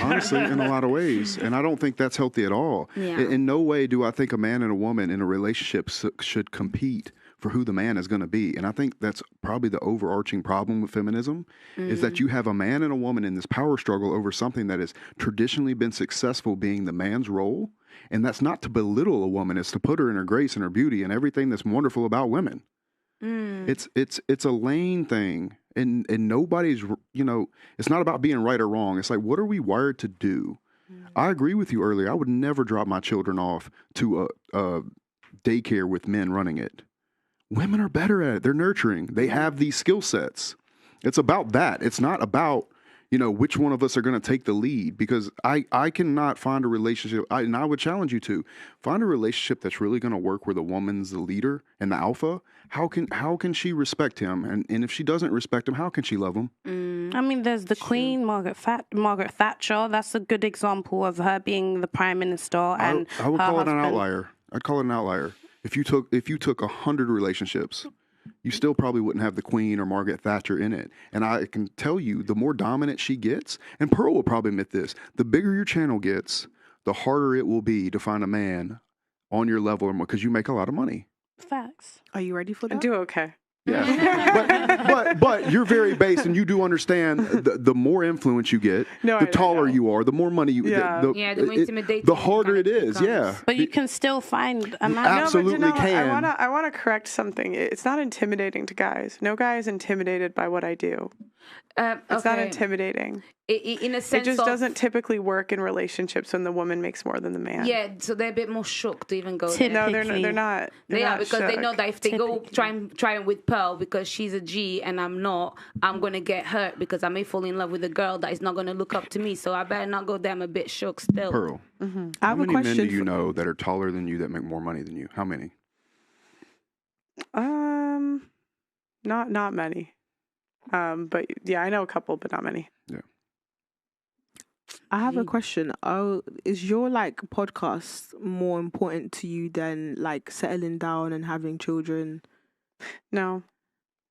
Honestly, in a lot of ways. And I don't think that's healthy at all. Yeah. In no way do I think a man and a woman in a relationship should compete for who the man is going to be. And I think that's probably the overarching problem with feminism is that you have a man and a woman in this power struggle over something that has traditionally been successful being the man's role. And that's not to belittle a woman. It's to put her in her grace and her beauty and everything that's wonderful about women. It's a lane thing. And nobody's, it's not about being right or wrong. It's like, what are we wired to do? I agree with you earlier. I would never drop my children off to a daycare with men running it. Women are better at it. They're nurturing. They have these skill sets. It's about that. It's not about, which one of us are going to take the lead, because I cannot find a relationship. And I would challenge you to find a relationship that's really going to work where the woman's the leader and the alpha. How can she respect him? And if she doesn't respect him, how can she love him? I mean, there's the Queen, Margaret Thatcher. That's a good example of her being the Prime Minister. And I would call it an outlier. I'd call it an outlier. If you took 100 relationships, you still probably wouldn't have the Queen or Margaret Thatcher in it. And I can tell you, the more dominant she gets, and Pearl will probably admit this, the bigger your channel gets, the harder it will be to find a man on your level because you make a lot of money. Facts. Are you ready for that? I do okay. Yeah, but you're very based, and you do understand the more influence you get, the taller you are, the more money you get, the more intimidating, the harder it is. Yeah, but you can still find a man. Absolutely can. I want to correct something. It's not intimidating to guys. No guy is intimidated by what I do. It's not intimidating. In a sense, it just doesn't typically work in relationships when the woman makes more than the man. Yeah, so they're a bit more shocked to even go there. No, they're not. They are, because they know that if they go try with Pearl because she's a G and I'm not, I'm gonna get hurt because I may fall in love with a girl that is not gonna look up to me. So I better not go there. I'm a bit shook still. Pearl, how many men do you know that are taller than you that make more money than you? How many? Not many. But yeah, I know a couple, but not many. Yeah. I have a question. Is your podcast more important to you than settling down and having children? No,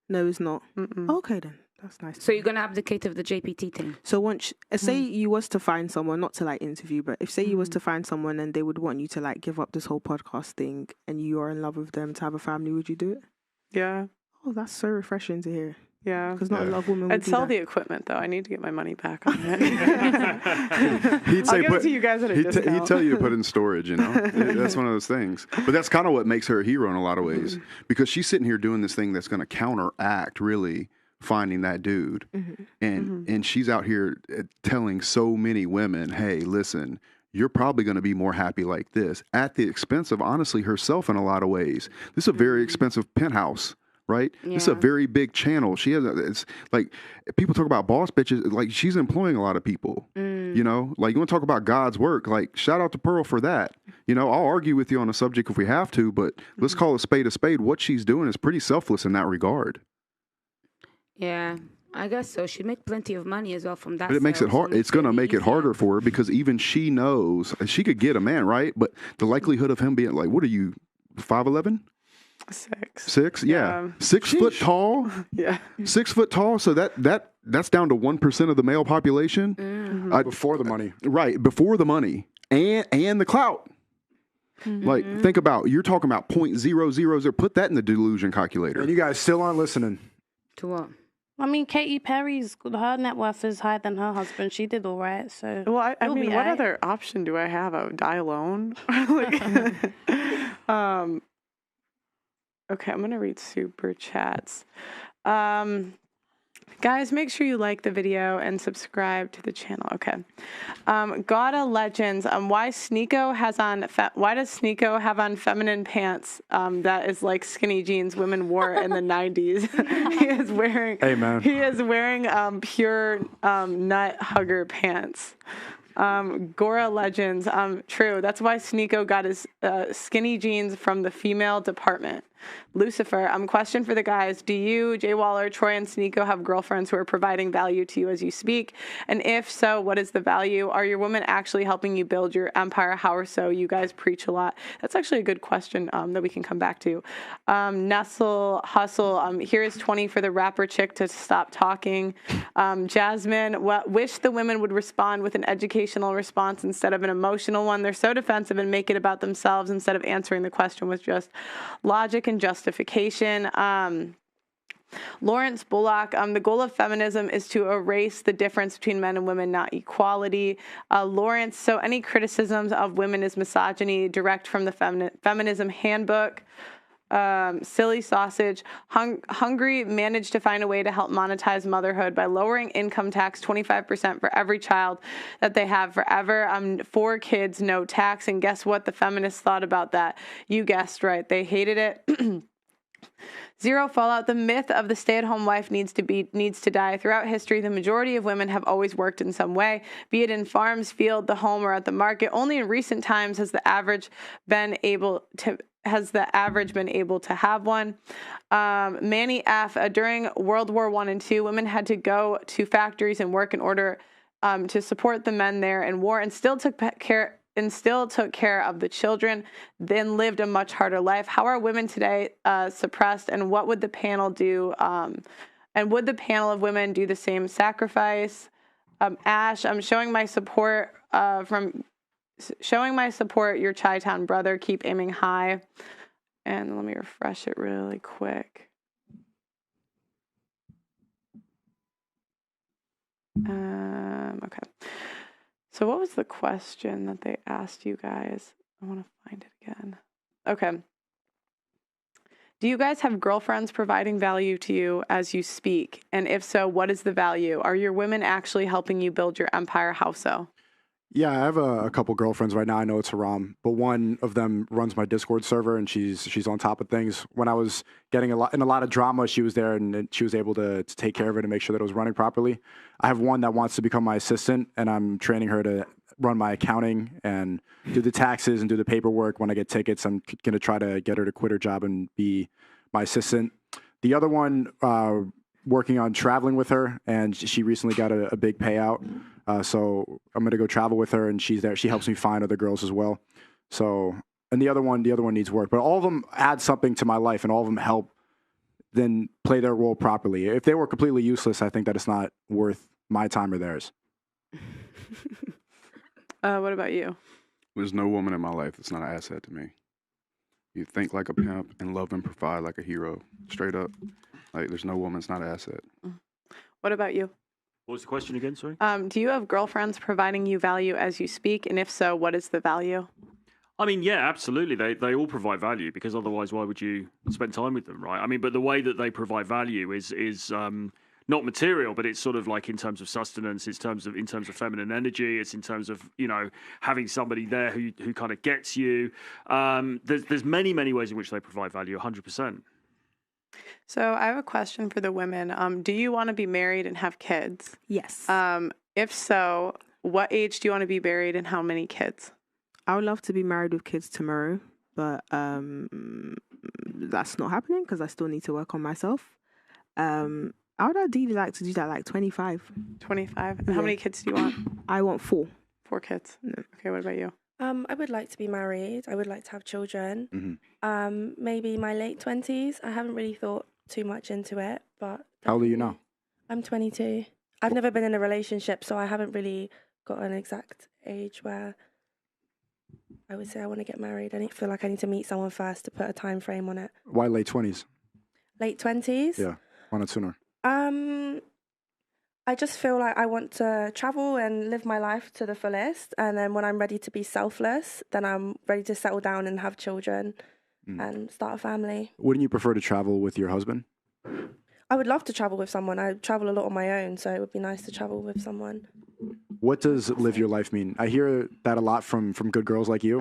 it's not. Mm-mm. Okay, then that's nice. So you're gonna abdicate of the JPT thing. So once, say you was to find someone, not to interview, but if you was to find someone and they would want you to give up this whole podcast thing, and you are in love with them to have a family, would you do it? Yeah. Oh, that's so refreshing to hear. Yeah, because not a lot of women. I'd sell the equipment though. I need to get my money back on it. I'll give it to you guys at a discount. He'd tell you to put it in storage. That's one of those things. But that's kind of what makes her a hero in a lot of ways, because she's sitting here doing this thing that's going to counteract really finding that dude, and she's out here telling so many women, "Hey, listen." You're probably going to be more happy like this, at the expense of, honestly, herself in a lot of ways. This is a very expensive penthouse. Right? Yeah. This is a very big channel. She has it's like people talk about boss bitches, she's employing a lot of people. You want to talk about God's work, shout out to Pearl for that. I'll argue with you on a subject if we have to, but let's call a spade a spade. What she's doing is pretty selfless in that regard. Yeah. I guess so. She'd make plenty of money as well from that. But it makes it hard. It's going to make it harder for her, because even she knows she could get a man, right? But the likelihood of him being what are you, 5'11"? 6? Yeah. 6 foot tall? Yeah. 6 foot tall. So that's down to 1% of the male population. Before the money. Right. Before the money and the clout. Think about, you're talking about 0.000. Put that in the delusion calculator. And you guys still aren't listening. To what? I mean, Katy Perry's, her net worth is higher than her husband. She did all right. So, well, I mean, what other option do I have? I would die alone. Okay, I'm going to read super chats. Guys, make sure you like the video and subscribe to the channel. Okay. Gotta Legends. Why does Sneako have on feminine pants that is like skinny jeans women wore in the 90s? He is wearing pure nut hugger pants. Gora Legends. True. That's why Sneako got his skinny jeans from the female department. Lucifer, question for the guys. Do you, Jay Waller, Troy, and Sneako have girlfriends who are providing value to you as you speak? And if so, what is the value? Are your women actually helping you build your empire? How or so? You guys preach a lot. That's actually a good question that we can come back to. Nestle Hustle, here is 20 for the rapper chick to stop talking. Jasmine, wish the women would respond with an educational response instead of an emotional one. They're so defensive and make it about themselves instead of answering the question with just logic and justification. Lawrence Bullock, the goal of feminism is to erase the difference between men and women, not equality. Lawrence, so any criticisms of women is misogyny, direct from the feminism handbook. Silly sausage. Hungary managed to find a way to help monetize motherhood by lowering income tax 25% for every child that they have forever. 4 kids, no tax. And guess what the feminists thought about that? You guessed right. They hated it. Zero fallout. The myth of the stay-at-home wife needs to die. Throughout history, the majority of women have always worked in some way, be it in farms, field, the home, or at the market. Only in recent times has the average been able to have one. Manny F. During World War I and II, women had to go to factories and work in order to support the men there in war, and still took care of the children, then lived a much harder life. How are women today suppressed, and what would the panel do? And would the panel of women do the same sacrifice? Ash, I'm showing my support your Chi-Town brother. Keep aiming high. And let me refresh it really quick. Okay. So what was the question that they asked you guys? I want to find it again. Okay. Do you guys have girlfriends providing value to you as you speak? And if so, what is the value? Are your women actually helping you build your empire? How so? Yeah, I have a couple girlfriends right now. I know it's Haram, but one of them runs my Discord server, and she's on top of things. When I was getting in a lot of drama, she was there, and she was able to take care of it and make sure that it was running properly. I have one that wants to become my assistant, and I'm training her to run my accounting and do the taxes and do the paperwork. When I get tickets, I'm going to try to get her to quit her job and be my assistant. The other one, working on traveling with her, and she recently got a big payout. So I'm going to go travel with her, and she's there. She helps me find other girls as well. So, and the other one needs work, but all of them add something to my life, and all of them help then play their role properly. If they were completely useless, I think that it's not worth my time or theirs. What about you? There's no woman in my life that's not an asset to me. You think like a pimp and love and provide like a hero. Straight up. Like, there's no woman that's not an asset. What about you? What was the question again, sorry? Do you have girlfriends providing you value as you speak? And if so, what is the value? I mean, yeah, absolutely. They all provide value, because otherwise why would you spend time with them, right? I mean, but the way that they provide value is not material, but it's sort of like in terms of sustenance, in terms of feminine energy, it's in terms of, you know, having somebody there who kind of gets you. There's many ways in which they provide value, 100%. So I have a question for the women. Do you want to be married and have kids? Yes. If so, what age do you want to be married and how many kids? I would love to be married with kids tomorrow, but that's not happening because I still need to work on myself. I would ideally like to do that like 25. 25? And how many kids do you want? I want 4. 4 kids. No. Okay, what about you? I would like to be married. I would like to have children. Mm-hmm. Maybe my late 20s. I haven't really thought too much into it, but... How old are you now? I'm 22. I've never been in a relationship, so I haven't really got an exact age where I would say I want to get married. I feel like I need to meet someone first to put a time frame on it. Why late 20s? Late 20s? Yeah, why not sooner? I just feel like I want to travel and live my life to the fullest. And then when I'm ready to be selfless, then I'm ready to settle down and have children and start a family. Wouldn't you prefer to travel with your husband? I would love to travel with someone. I travel a lot on my own, so it would be nice to travel with someone. What does live your life mean? I hear that a lot from good girls like you.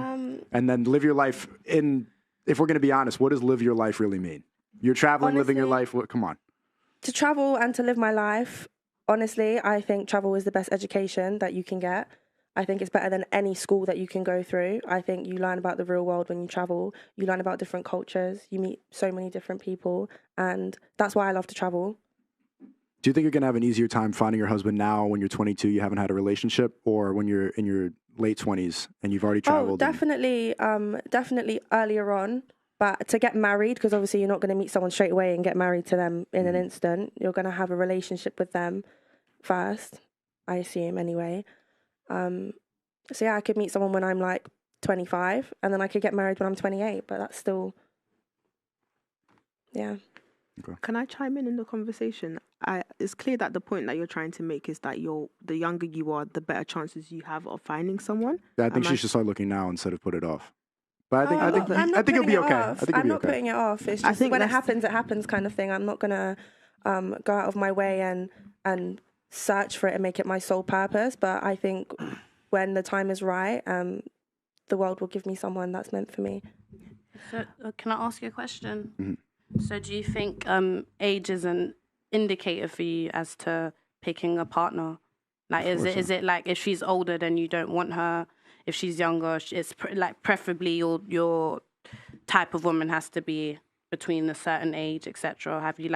And then live your life if we're going to be honest, what does live your life really mean? You're traveling, honestly, living your life. Come on. To travel and to live my life, honestly, I think travel is the best education that you can get. I think it's better than any school that you can go through. I think you learn about the real world when you travel. You learn about different cultures. You meet so many different people. And that's why I love to travel. Do you think you're going to have an easier time finding your husband now when you're 22, you haven't had a relationship, or when you're in your late 20s and you've already traveled? Oh, definitely earlier on. But to get married, because obviously you're not going to meet someone straight away and get married to them in an instant. You're going to have a relationship with them first, I assume anyway. So yeah, I could meet someone when I'm like 25 and then I could get married when I'm 28, but that's still Yeah. Okay. Can I chime in the conversation? It's clear that the point that you're trying to make is that the younger you are, the better chances you have of finding someone. Yeah, I think she should start looking now instead of put it off. But I think it'll be okay. I'm not putting it off. It's just when it happens kind of thing. I'm not gonna go out of my way and search for it and make it my sole purpose. But I think when the time is right, the world will give me someone that's meant for me. So, can I ask you a question? Mm-hmm. So, do you think age is an indicator for you as to picking a partner? Like, is it like if she's older, then you don't want her? If she's younger, it's preferably your type of woman has to be between a certain age, etc. Have you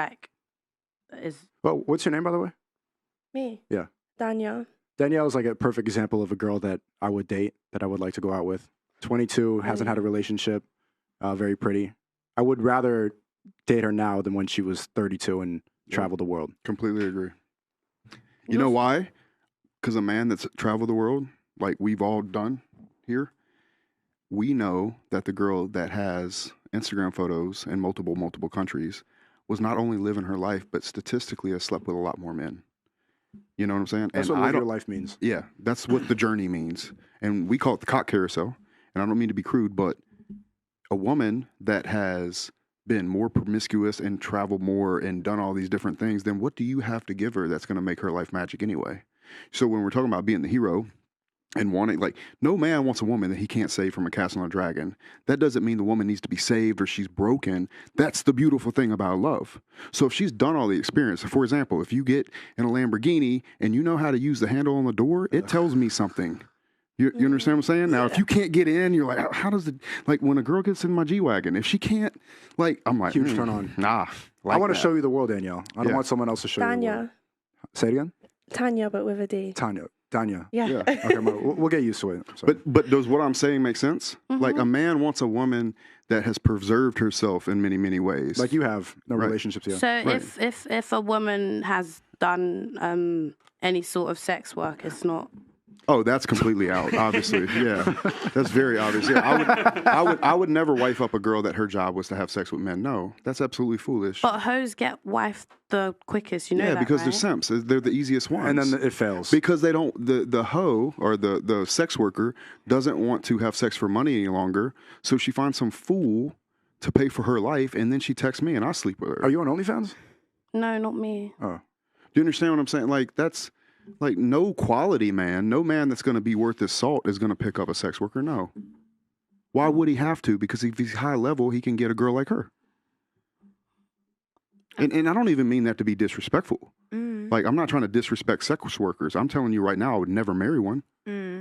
Well, what's your name, by the way? Me. Yeah. Danielle. Danielle is like a perfect example of a girl that I would date, that I would like to go out with. 22, hasn't had a relationship, very pretty. I would rather date her now than when she was 32 and traveled the world. Completely agree. You know why? Because a man that's traveled the world, like we've all done here, we know that the girl that has Instagram photos in multiple countries was not only living her life, but statistically has slept with a lot more men. You know what I'm saying? That's what your life means. Yeah, that's what the journey means. And we call it the cock carousel. And I don't mean to be crude, but a woman that has been more promiscuous and traveled more and done all these different things, then what do you have to give her that's going to make her life magic anyway? So when we're talking about being the hero and wanting, like, no man wants a woman that he can't save from a castle on a dragon. That doesn't mean the woman needs to be saved or she's broken. That's the beautiful thing about love. So if she's done all the experience, for example, if you get in a Lamborghini and you know how to use the handle on the door, it tells me something. You understand what I'm saying? Now, if you can't get in, you're like, how does it, like when a girl gets in my G-Wagon, if she can't, like, I'm like, huge turn on. Nah. I want to show you the world, Danielle. I don't want someone else to show you the world. Say it again? Tanya, but with a D. Tanya. Yeah. Okay, we'll get used to it. But does what I'm saying make sense? Mm-hmm. Like a man wants a woman that has preserved herself in many, many ways. Like you have no relationships yet. So if a woman has done any sort of sex work, it's not. Oh, that's completely out, obviously. Yeah, that's very obvious. Yeah, I would never wife up a girl that her job was to have sex with men. No, that's absolutely foolish. But hoes get wifed the quickest, you know that, because right? they're simps. They're the easiest ones. And then it fails. Because they don't, the hoe or the sex worker doesn't want to have sex for money any longer, so she finds some fool to pay for her life, and then she texts me and I sleep with her. Are you on OnlyFans? No, not me. Oh. Do you understand what I'm saying? Like, that's... Like, no quality man, no man that's going to be worth his salt is going to pick up a sex worker. No. Why would he have to? Because if he's high level, he can get a girl like her. And I don't even mean that to be disrespectful. Like, I'm not trying to disrespect sex workers. I'm telling you right now, I would never marry one.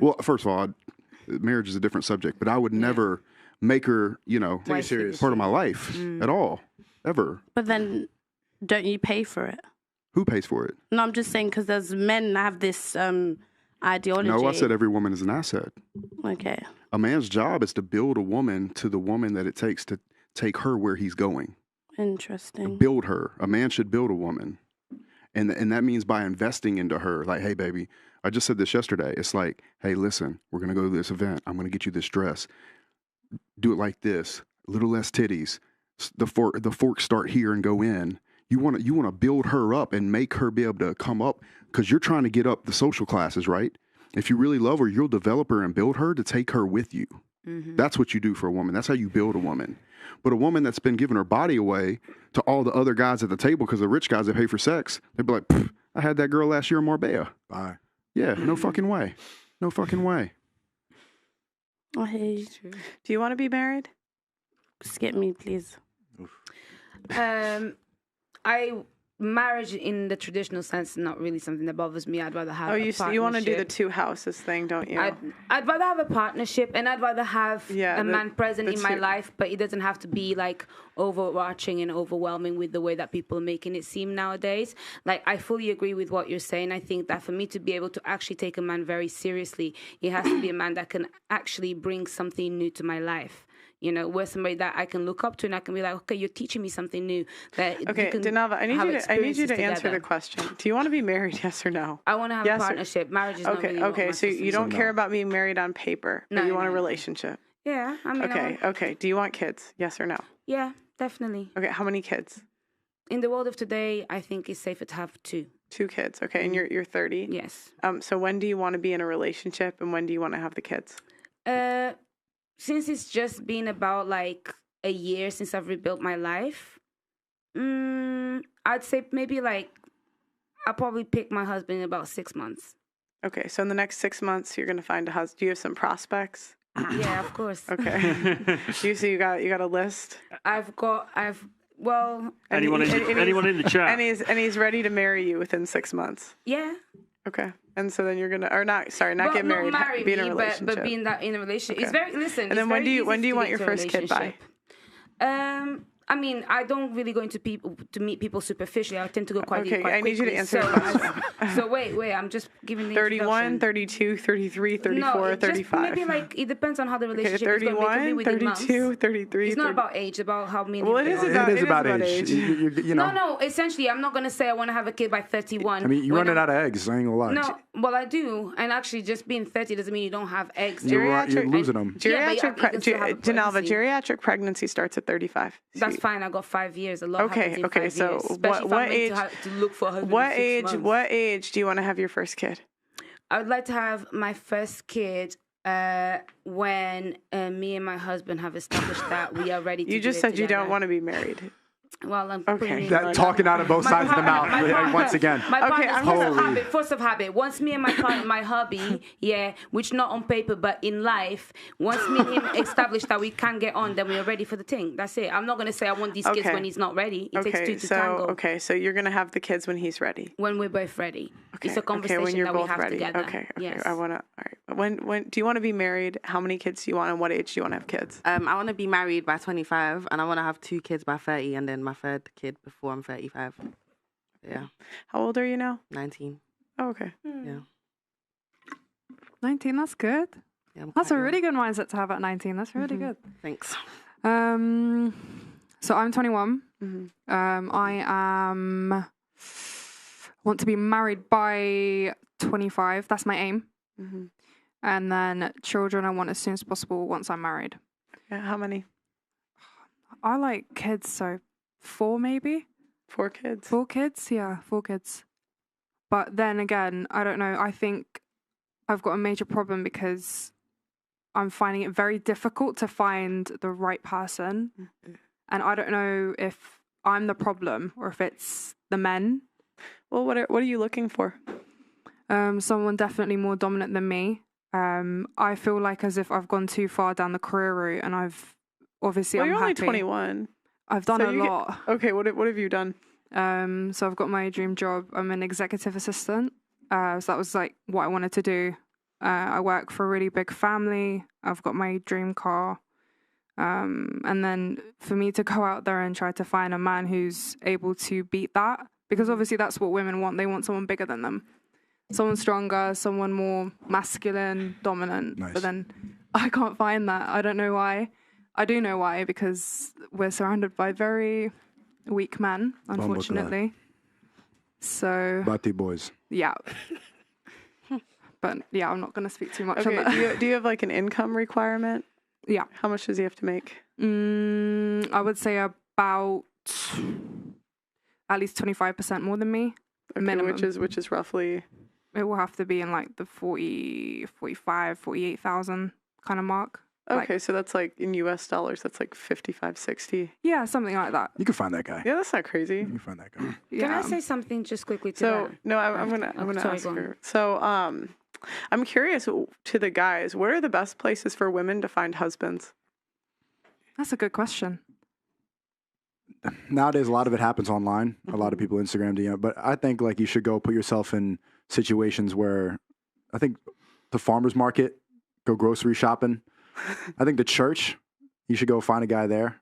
Well, first of all, marriage is a different subject, but I would never make her, part of my life at all, ever. But then, don't you pay for it? Who pays for it? No, I'm just saying because there's men that have this ideology. No, I said every woman is an asset. Okay. A man's job is to build a woman to the woman that it takes to take her where he's going. Interesting. Build her. A man should build a woman. And that means by investing into her. Like, hey, baby, I just said this yesterday. It's like, hey, listen, we're going to go to this event. I'm going to get you this dress. Do it like this. A little less titties. The forks start here and go in. You want to build her up and make her be able to come up because you're trying to get up the social classes, right? If you really love her, you'll develop her and build her to take her with you. Mm-hmm. That's what you do for a woman. That's how you build a woman. But a woman that's been giving her body away to all the other guys at the table because the rich guys that pay for sex, they'd be like, I had that girl last year in Marbella. Bye. Yeah, no fucking way. No fucking way. I hate you. Do you want to be married? Skip me, please. Marriage in the traditional sense is not really something that bothers me. I'd rather have a partnership. You want to do the two houses thing, don't you? I'd rather have a partnership, and I'd rather have a man present in my life, but it doesn't have to be like overarching and overwhelming with the way that people are making it seem nowadays. Like, I fully agree with what you're saying. I think that for me to be able to actually take a man very seriously, it has to be a man that can actually bring something new to my life. You know, where somebody that I can look up to and I can be like, okay, you're teaching me something new. Okay, Dinava, I need you to answer the question. Do you want to be married, yes or no? I want to have a partnership. Marriage is not really Okay, so you don't care about being married on paper, but you want a relationship. Yeah, I mean. Okay. Do you want kids, yes or no? Yeah. definitely. Okay, how many kids? In the world of today, I think it's safer to have 2. 2 kids. Okay, and you're 30. Yes. So when do you want to be in a relationship, and when do you want to have the kids? Since it's just been about like a year since I've rebuilt my life, I'd say maybe like I'll probably pick my husband in about 6 months. Okay, so in the next 6 months, you're going to find a husband. Do you have some prospects? Yeah, of course. Okay. You got a list? Well, anyone in the chat, and he's ready to marry you within 6 months. Yeah. Okay, and so then you're gonna, or not? Sorry, not get married. Not marry be in a me, relationship. but be in a relationship. Okay. It's very And then when do you want your first kid by? I mean, I don't really go into meet people superficially. I tend to go quite deep. Okay, I need you to answer the question. So wait, I'm just giving the 31, 32, 33, 34, 35. Maybe like it depends on how the relationship 31, is going. 32, 33. It's not about age, about how many. Well, it is about age. You know. No. Essentially, I'm not gonna say I want to have a kid by 31. I mean, you're running out of eggs. I ain't gonna lie. No, well, I do, and actually, just being 30 doesn't mean you don't have eggs. You're losing them. Geriatric pregnancy starts at 35. That's fine. I got 5 years. A lot happens in 5 years. So what age? To look for a what age do you want to have your first kid? I would like to have my first kid when me and my husband have established that we are ready to. You just said you don't want to be married. Well, I'm talking out of both sides of the mouth once again. My partner's force of habit. Once me and my hubby, which not on paper but in life, once me and him establish that we can get on, then we are ready for the thing. That's it. I'm not going to say I want these kids when he's not ready. It takes 2 to tango. Okay, so you're going to have the kids when he's ready. When we're both ready. Okay. It's a conversation when you're that both we have ready. together. Okay. Yes. I want to. All right. When do you want to be married? How many kids do you want, and what age do you want to have kids? I want to be married by 25, and I want to have 2 kids by 30, and then my third kid before I'm 35. Yeah. How old are you now? 19. Oh, okay. Yeah. 19, that's good. Yeah, that's a really good mindset to have at 19. That's really good. Thanks. So I'm 21. I want to be married by 25. That's my aim. And then children I want as soon as possible once I'm married. Yeah, how many? I like kids, so 4 maybe. 4 kids? 4 kids, yeah, 4 kids. But then again, I don't know. I think I've got a major problem because I'm finding it very difficult to find the right person. And I don't know if I'm the problem or if it's the men. Well, what are you looking for? Someone definitely more dominant than me. I feel like as if I've gone too far down the career route, and I've obviously. Well, I'm you're only happy. 21. I've done a lot. Okay, what have you done? So I've got my dream job. I'm an executive assistant. So that was like what I wanted to do. I work for a really big family. I've got my dream car. And then for me to go out there and try to find a man who's able to beat that, because obviously that's what women want. They want someone bigger than them. Someone stronger, someone more masculine, dominant. Nice. But then I can't find that. I don't know why. I do know why, because we're surrounded by very weak men, unfortunately. So. Bati boys. Yeah. But yeah, I'm not going to speak too much on that. Do you have like an income requirement? Yeah. How much does he have to make? I would say about at least 25% more than me. Okay, minimum. Which is roughly. It will have to be in like the 40, 45, 48,000 kind of mark. Okay, so that's like in US dollars, that's like 55, 60. Yeah, something like that. You can find that guy. Yeah, that's not crazy. You can find that guy. Yeah. Can I say something just quickly to that? that? No, I'm gonna ask her. So I'm curious to the guys, where are the best places for women to find husbands? That's a good question. Nowadays, a lot of it happens online. A lot of people Instagram DM, but I think like you should go put yourself in situations where I think the farmer's market, go grocery shopping. I think the church, you should go find a guy there.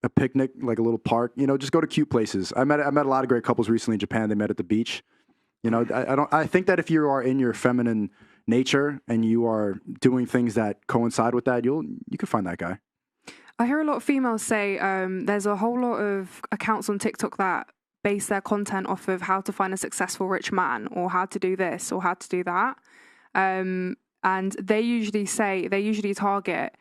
A picnic, like a little park, just go to cute places. I met a lot of great couples recently in Japan. They met at the beach. I think that if you are in your feminine nature and you are doing things that coincide with that, you can find that guy. I hear a lot of females say there's a whole lot of accounts on TikTok that base their content off of how to find a successful rich man or how to do this or how to do that. And they usually target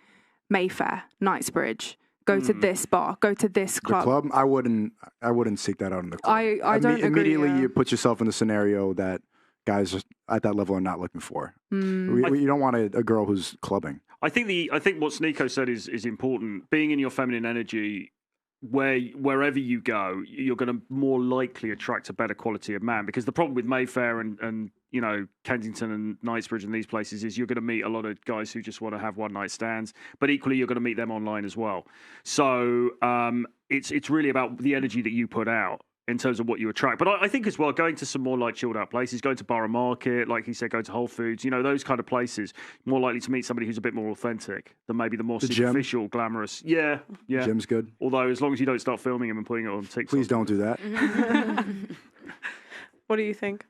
Mayfair, Knightsbridge, go to this bar, go to this club. The club, I wouldn't seek that out in the club. I don't agree. Immediately, Yeah. you put yourself in the scenario that guys at that level are not looking for. You don't want a girl who's clubbing. I think what Sneako said is important. Being in your feminine energy, wherever you go, you're going to more likely attract a better quality of man. Because the problem with Mayfair and Kensington and Knightsbridge and these places is you're going to meet a lot of guys who just want to have one night stands, but equally you're going to meet them online as well. So it's really about the energy that you put out in terms of what you attract. But I think as well, going to some more like chilled out places, going to Borough Market, like he said, going to Whole Foods, those kind of places, more likely to meet somebody who's a bit more authentic than maybe the more superficial, glamorous. Yeah. Gym's good. Although as long as you don't start filming him and putting it on TikTok. Please don't do that. What do you think?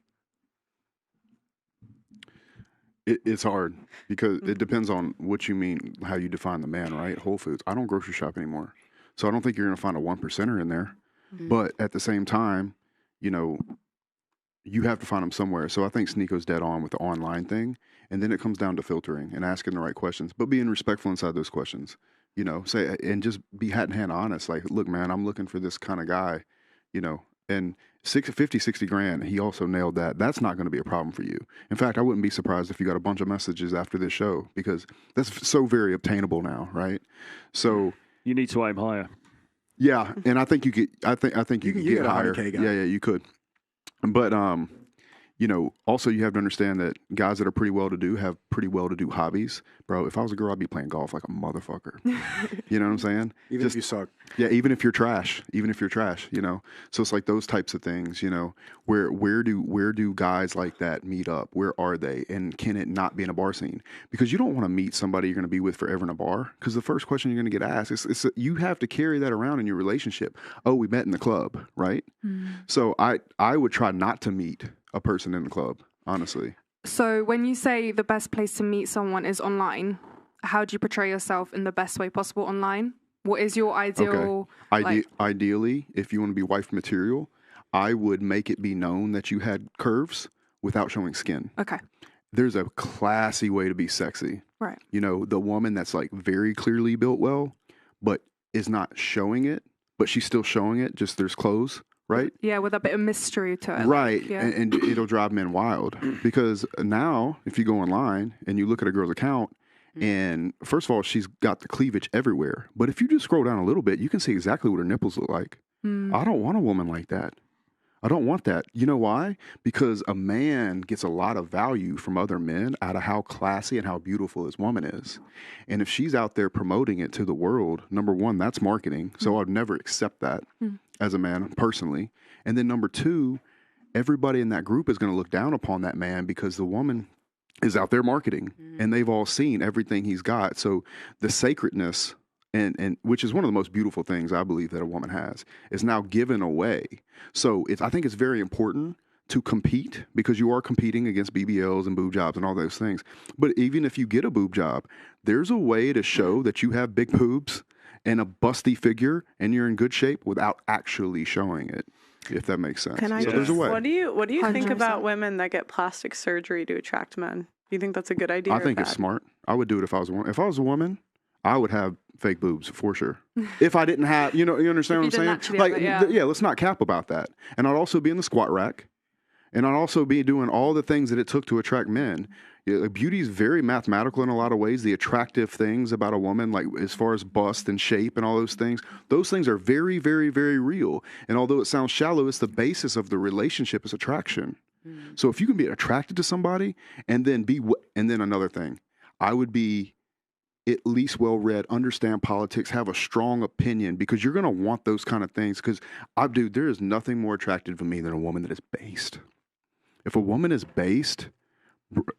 It's hard because it depends on what you mean, how you define the man, right? Whole Foods. I don't grocery shop anymore. So I don't think you're going to find a 1%er in there. But at the same time, you have to find them somewhere. So I think Sneako's dead on with the online thing. And then it comes down to filtering and asking the right questions, but being respectful inside those questions, say, and just be hat in hand honest. Like, look, man, I'm looking for this kind of guy, and 60 grand. He also nailed that. That's not going to be a problem for you. In fact, I wouldn't be surprised if you got a bunch of messages after this show because that's so very obtainable now. Right. So you need to aim higher. Yeah, and I think you could. I think you could get higher. Yeah, you could. But also you have to understand that guys that are pretty well to do have pretty well to do hobbies, bro. If I was a girl, I'd be playing golf like a motherfucker. You know what I'm saying? Even if you suck. Yeah, even if you're trash. So it's like those types of things. Where do guys like that meet up? Where are they? And can it not be in a bar scene? Because you don't want to meet somebody you're going to be with forever in a bar. Because the first question you're going to get asked is you have to carry that around in your relationship. Oh, we met in the club, right? So I would try not to meet a person in the club, honestly. So when you say the best place to meet someone is online, how do you portray yourself in the best way possible online? What is your ideal? Okay. Ideally, if you want to be wife material, I would make it be known that you had curves without showing skin. Okay. There's a classy way to be sexy. Right. The woman that's like very clearly built well, but is not showing it, but she's still showing it, just there's clothes. Right? Yeah, with a bit of mystery to it. Right. And it'll drive men wild because now if you go online and you look at a girl's account and first of all, she's got the cleavage everywhere. But if you just scroll down a little bit, you can see exactly what her nipples look like. I don't want a woman like that. I don't want that. You know why? Because a man gets a lot of value from other men out of how classy and how beautiful his woman is. And if she's out there promoting it to the world, number one, that's marketing. So I'd never accept that as a man personally. And then number two, everybody in that group is going to look down upon that man because the woman is out there marketing and they've all seen everything he's got. So the sacredness and which is one of the most beautiful things I believe that a woman has, is now given away. So I think it's very important to compete because you are competing against BBLs and boob jobs and all those things. But even if you get a boob job, there's a way to show that you have big boobs and a busty figure and you're in good shape without actually showing it, if that makes sense. Can I there's a way. What do you think 100%. about women that get plastic surgery to attract men? Do you think that's a good idea? I think it's smart. I would do it if I was a woman. If I was a woman, I would have fake boobs for sure. If I didn't have, you understand what I'm saying? Like, yeah, let's not cap about that. And I'd also be in the squat rack, and I'd also be doing all the things that it took to attract men. Beauty is very mathematical in a lot of ways. The attractive things about a woman, like as far as bust and shape and all those things are very, very, very real. And although it sounds shallow, it's the basis of the relationship is attraction. So if you can be attracted to somebody and then another thing, I would be at least well-read, understand politics, have a strong opinion, because you're going to want those kind of things. Because, there is nothing more attractive to me than a woman that is based. If a woman is based,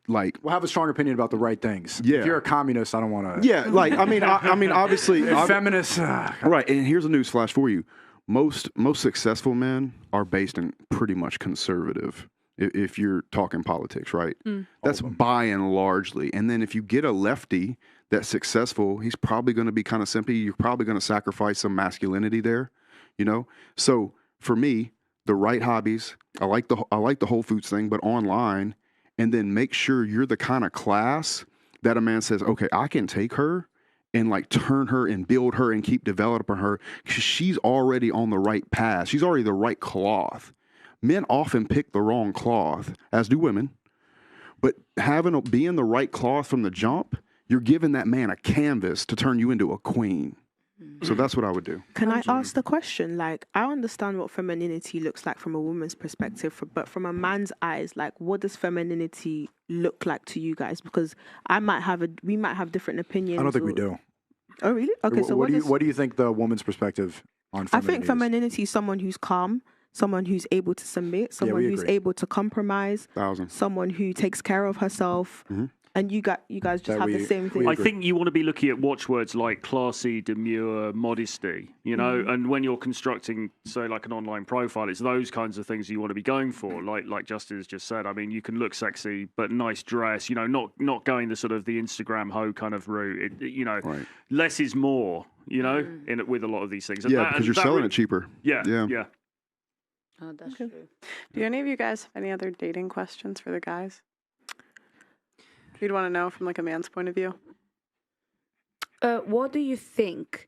like... We'll have a strong opinion about the right things. Yeah. If you're a communist, I don't want to... Yeah, like, I mean, obviously... Feminists... Right, and here's a newsflash for you. Most successful men are based in pretty much conservative, if you're talking politics, right? That's by and largely. And then if you get a lefty that's successful, he's probably going to be kind of simpy. You're probably going to sacrifice some masculinity there, So for me, the right hobbies, I like the Whole Foods thing, but online, and then make sure you're the kind of class that a man says, okay, I can take her and like turn her and build her and keep developing her, because she's already on the right path. She's already the right cloth. Men often pick the wrong cloth, as do women. But being the right cloth from the jump, you're giving that man a canvas to turn you into a queen. So that's what I would do. Can I ask the question? Like, I understand what femininity looks like from a woman's perspective, but from a man's eyes, like, what does femininity look like to you guys? Because we might have different opinions. I don't think we do. Oh, really? Okay, so what do you think the woman's perspective on femininity I think femininity is someone who's calm, someone who's able to submit, someone who's able to compromise, someone who takes care of herself. Mm-hmm. And you guys just have the same thing. I think you want to be looking at watchwords like classy, demure, modesty, you know, and when you're constructing, say, like an online profile, it's those kinds of things you want to be going for. Like Justin has just said, I mean, you can look sexy, but nice dress, you know, not going the sort of the Instagram hoe kind of route. Less is more, you know, with a lot of these things. And because you're selling it cheaper. Yeah. Oh, that's true. Do any of you guys have any other dating questions for the guys? You'd want to know from like a man's point of view. What do you think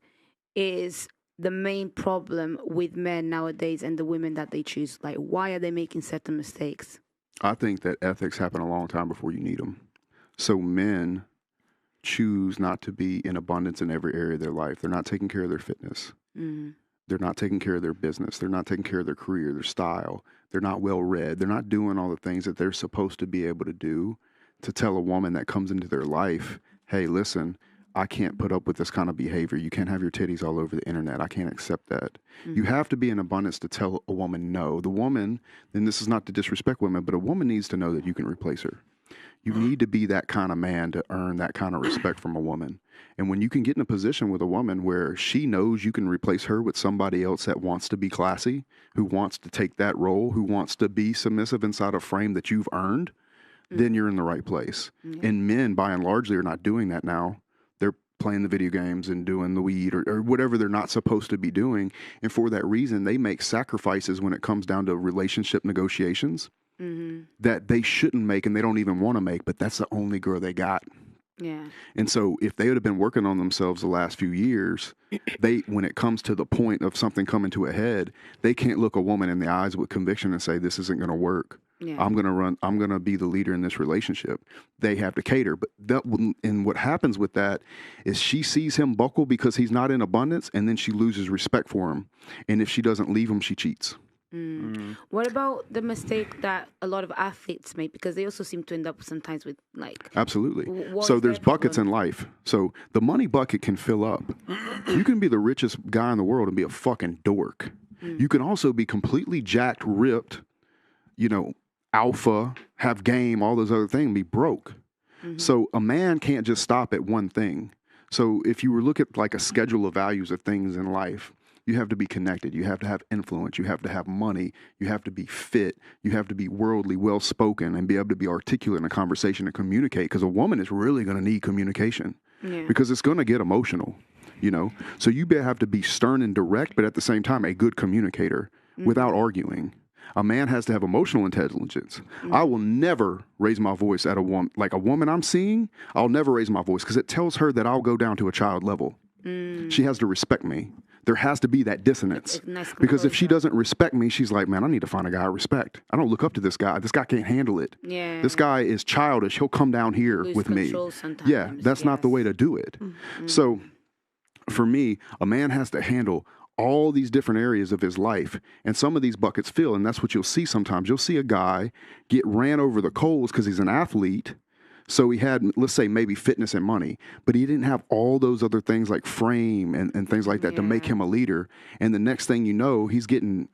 is the main problem with men nowadays and the women that they choose? Like, why are they making certain mistakes? I think that ethics happen a long time before you need them. So men choose not to be in abundance in every area of their life. They're not taking care of their fitness. Mm-hmm. They're not taking care of their business. They're not taking care of their career, their style. They're not well read. They're not doing all the things that they're supposed to be able to do to tell a woman that comes into their life, hey, listen, I can't put up with this kind of behavior. You can't have your titties all over the internet. I can't accept that. Mm-hmm. You have to be in abundance to tell a woman no. The woman, and this is not to disrespect women, but a woman needs to know that you can replace her. You need to be that kind of man to earn that kind of respect from a woman. And when you can get in a position with a woman where she knows you can replace her with somebody else that wants to be classy, who wants to take that role, who wants to be submissive inside a frame that you've earned, then you're in the right place. Mm-hmm. And men, by and large, are not doing that now. They're playing the video games and doing the weed or whatever they're not supposed to be doing. And for that reason, they make sacrifices when it comes down to relationship negotiations that they shouldn't make and they don't even want to make, but that's the only girl they got. Yeah. And so if they would have been working on themselves the last few years, when it comes to the point of something coming to a head, they can't look a woman in the eyes with conviction and say, this isn't going to work. Yeah. I'm going to be the leader in this relationship. They have to cater. But and what happens with that is she sees him buckle because he's not in abundance, and then she loses respect for him. And if she doesn't leave him, she cheats. What about the mistake that a lot of athletes make? Because they also seem to end up sometimes with like... Absolutely. So there's buckets in life. So the money bucket can fill up. You can be the richest guy in the world and be a fucking dork. You can also be completely jacked, ripped, you know, alpha, have game, all those other things, be broke. So a man can't just stop at one thing. So if you were look at like a schedule of values of things in life, you have to be connected. You have to have influence. You have to have money. You have to be fit. You have to be worldly, well-spoken, and be able to be articulate in a conversation and communicate. Because a woman is really going to need communication because it's going to get emotional, you know. So you have to be stern and direct, but at the same time, a good communicator without arguing. A man has to have emotional intelligence. I will never raise my voice at a woman. Like a woman I'm seeing, I'll never raise my voice because it tells her that I'll go down to a child level. She has to respect me. There has to be that dissonance. Because if she doesn't respect me, she's like, man, I need to find a guy I respect. I don't look up to this guy. This guy can't handle it. Yeah. This guy is childish. He'll come down here with me. Yeah, that's not the way to do it. So for me, a man has to handle all these different areas of his life, and some of these buckets fill, and that's what you'll see sometimes. You'll see a guy get ran over the coals because he's an athlete. So he had, let's say, maybe fitness and money, but he didn't have all those other things like frame and things like that to make him a leader. And the next thing you know, he's getting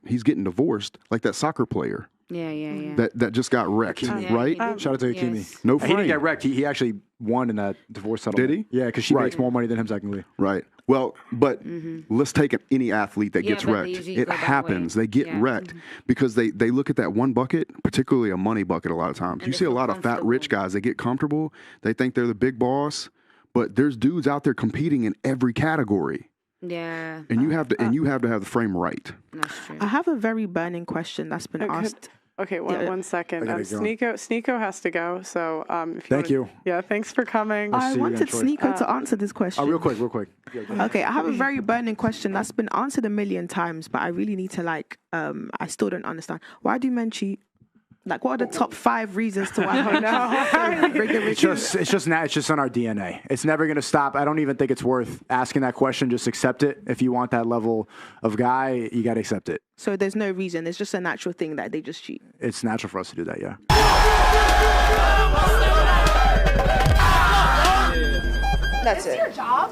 divorced, like that soccer player. That just got wrecked, right? Shout out to Akimi. Yes. No frame. He didn't get wrecked. He actually won in that divorce settlement. Did he? Yeah, because she makes more money than him technically. Right. Well, but let's take any athlete that gets wrecked. It happens. They get wrecked because they look at that one bucket, particularly a money bucket a lot of times. You see a lot of fat, rich guys. They get comfortable. They think they're the big boss. But there's dudes out there competing in every category. Yeah. And you have to have the frame right. That's true. I have a very burning question that's been asked. Okay, one second. Sneako has to go. So Thank you. Yeah, thanks for coming. I wanted Sneako to answer this question. Real quick. Yeah, okay, I have a very burning question that's been answered a million times, but I really need to I still don't understand. Why do men cheat? Like, what are the top 5 reasons to why? It's just on our DNA. It's never going to stop. I don't even think it's worth asking that question. Just accept it. If you want that level of guy, you got to accept it. So there's no reason. It's just a natural thing that they just cheat. It's natural for us to do that, yeah. That's it. Your job?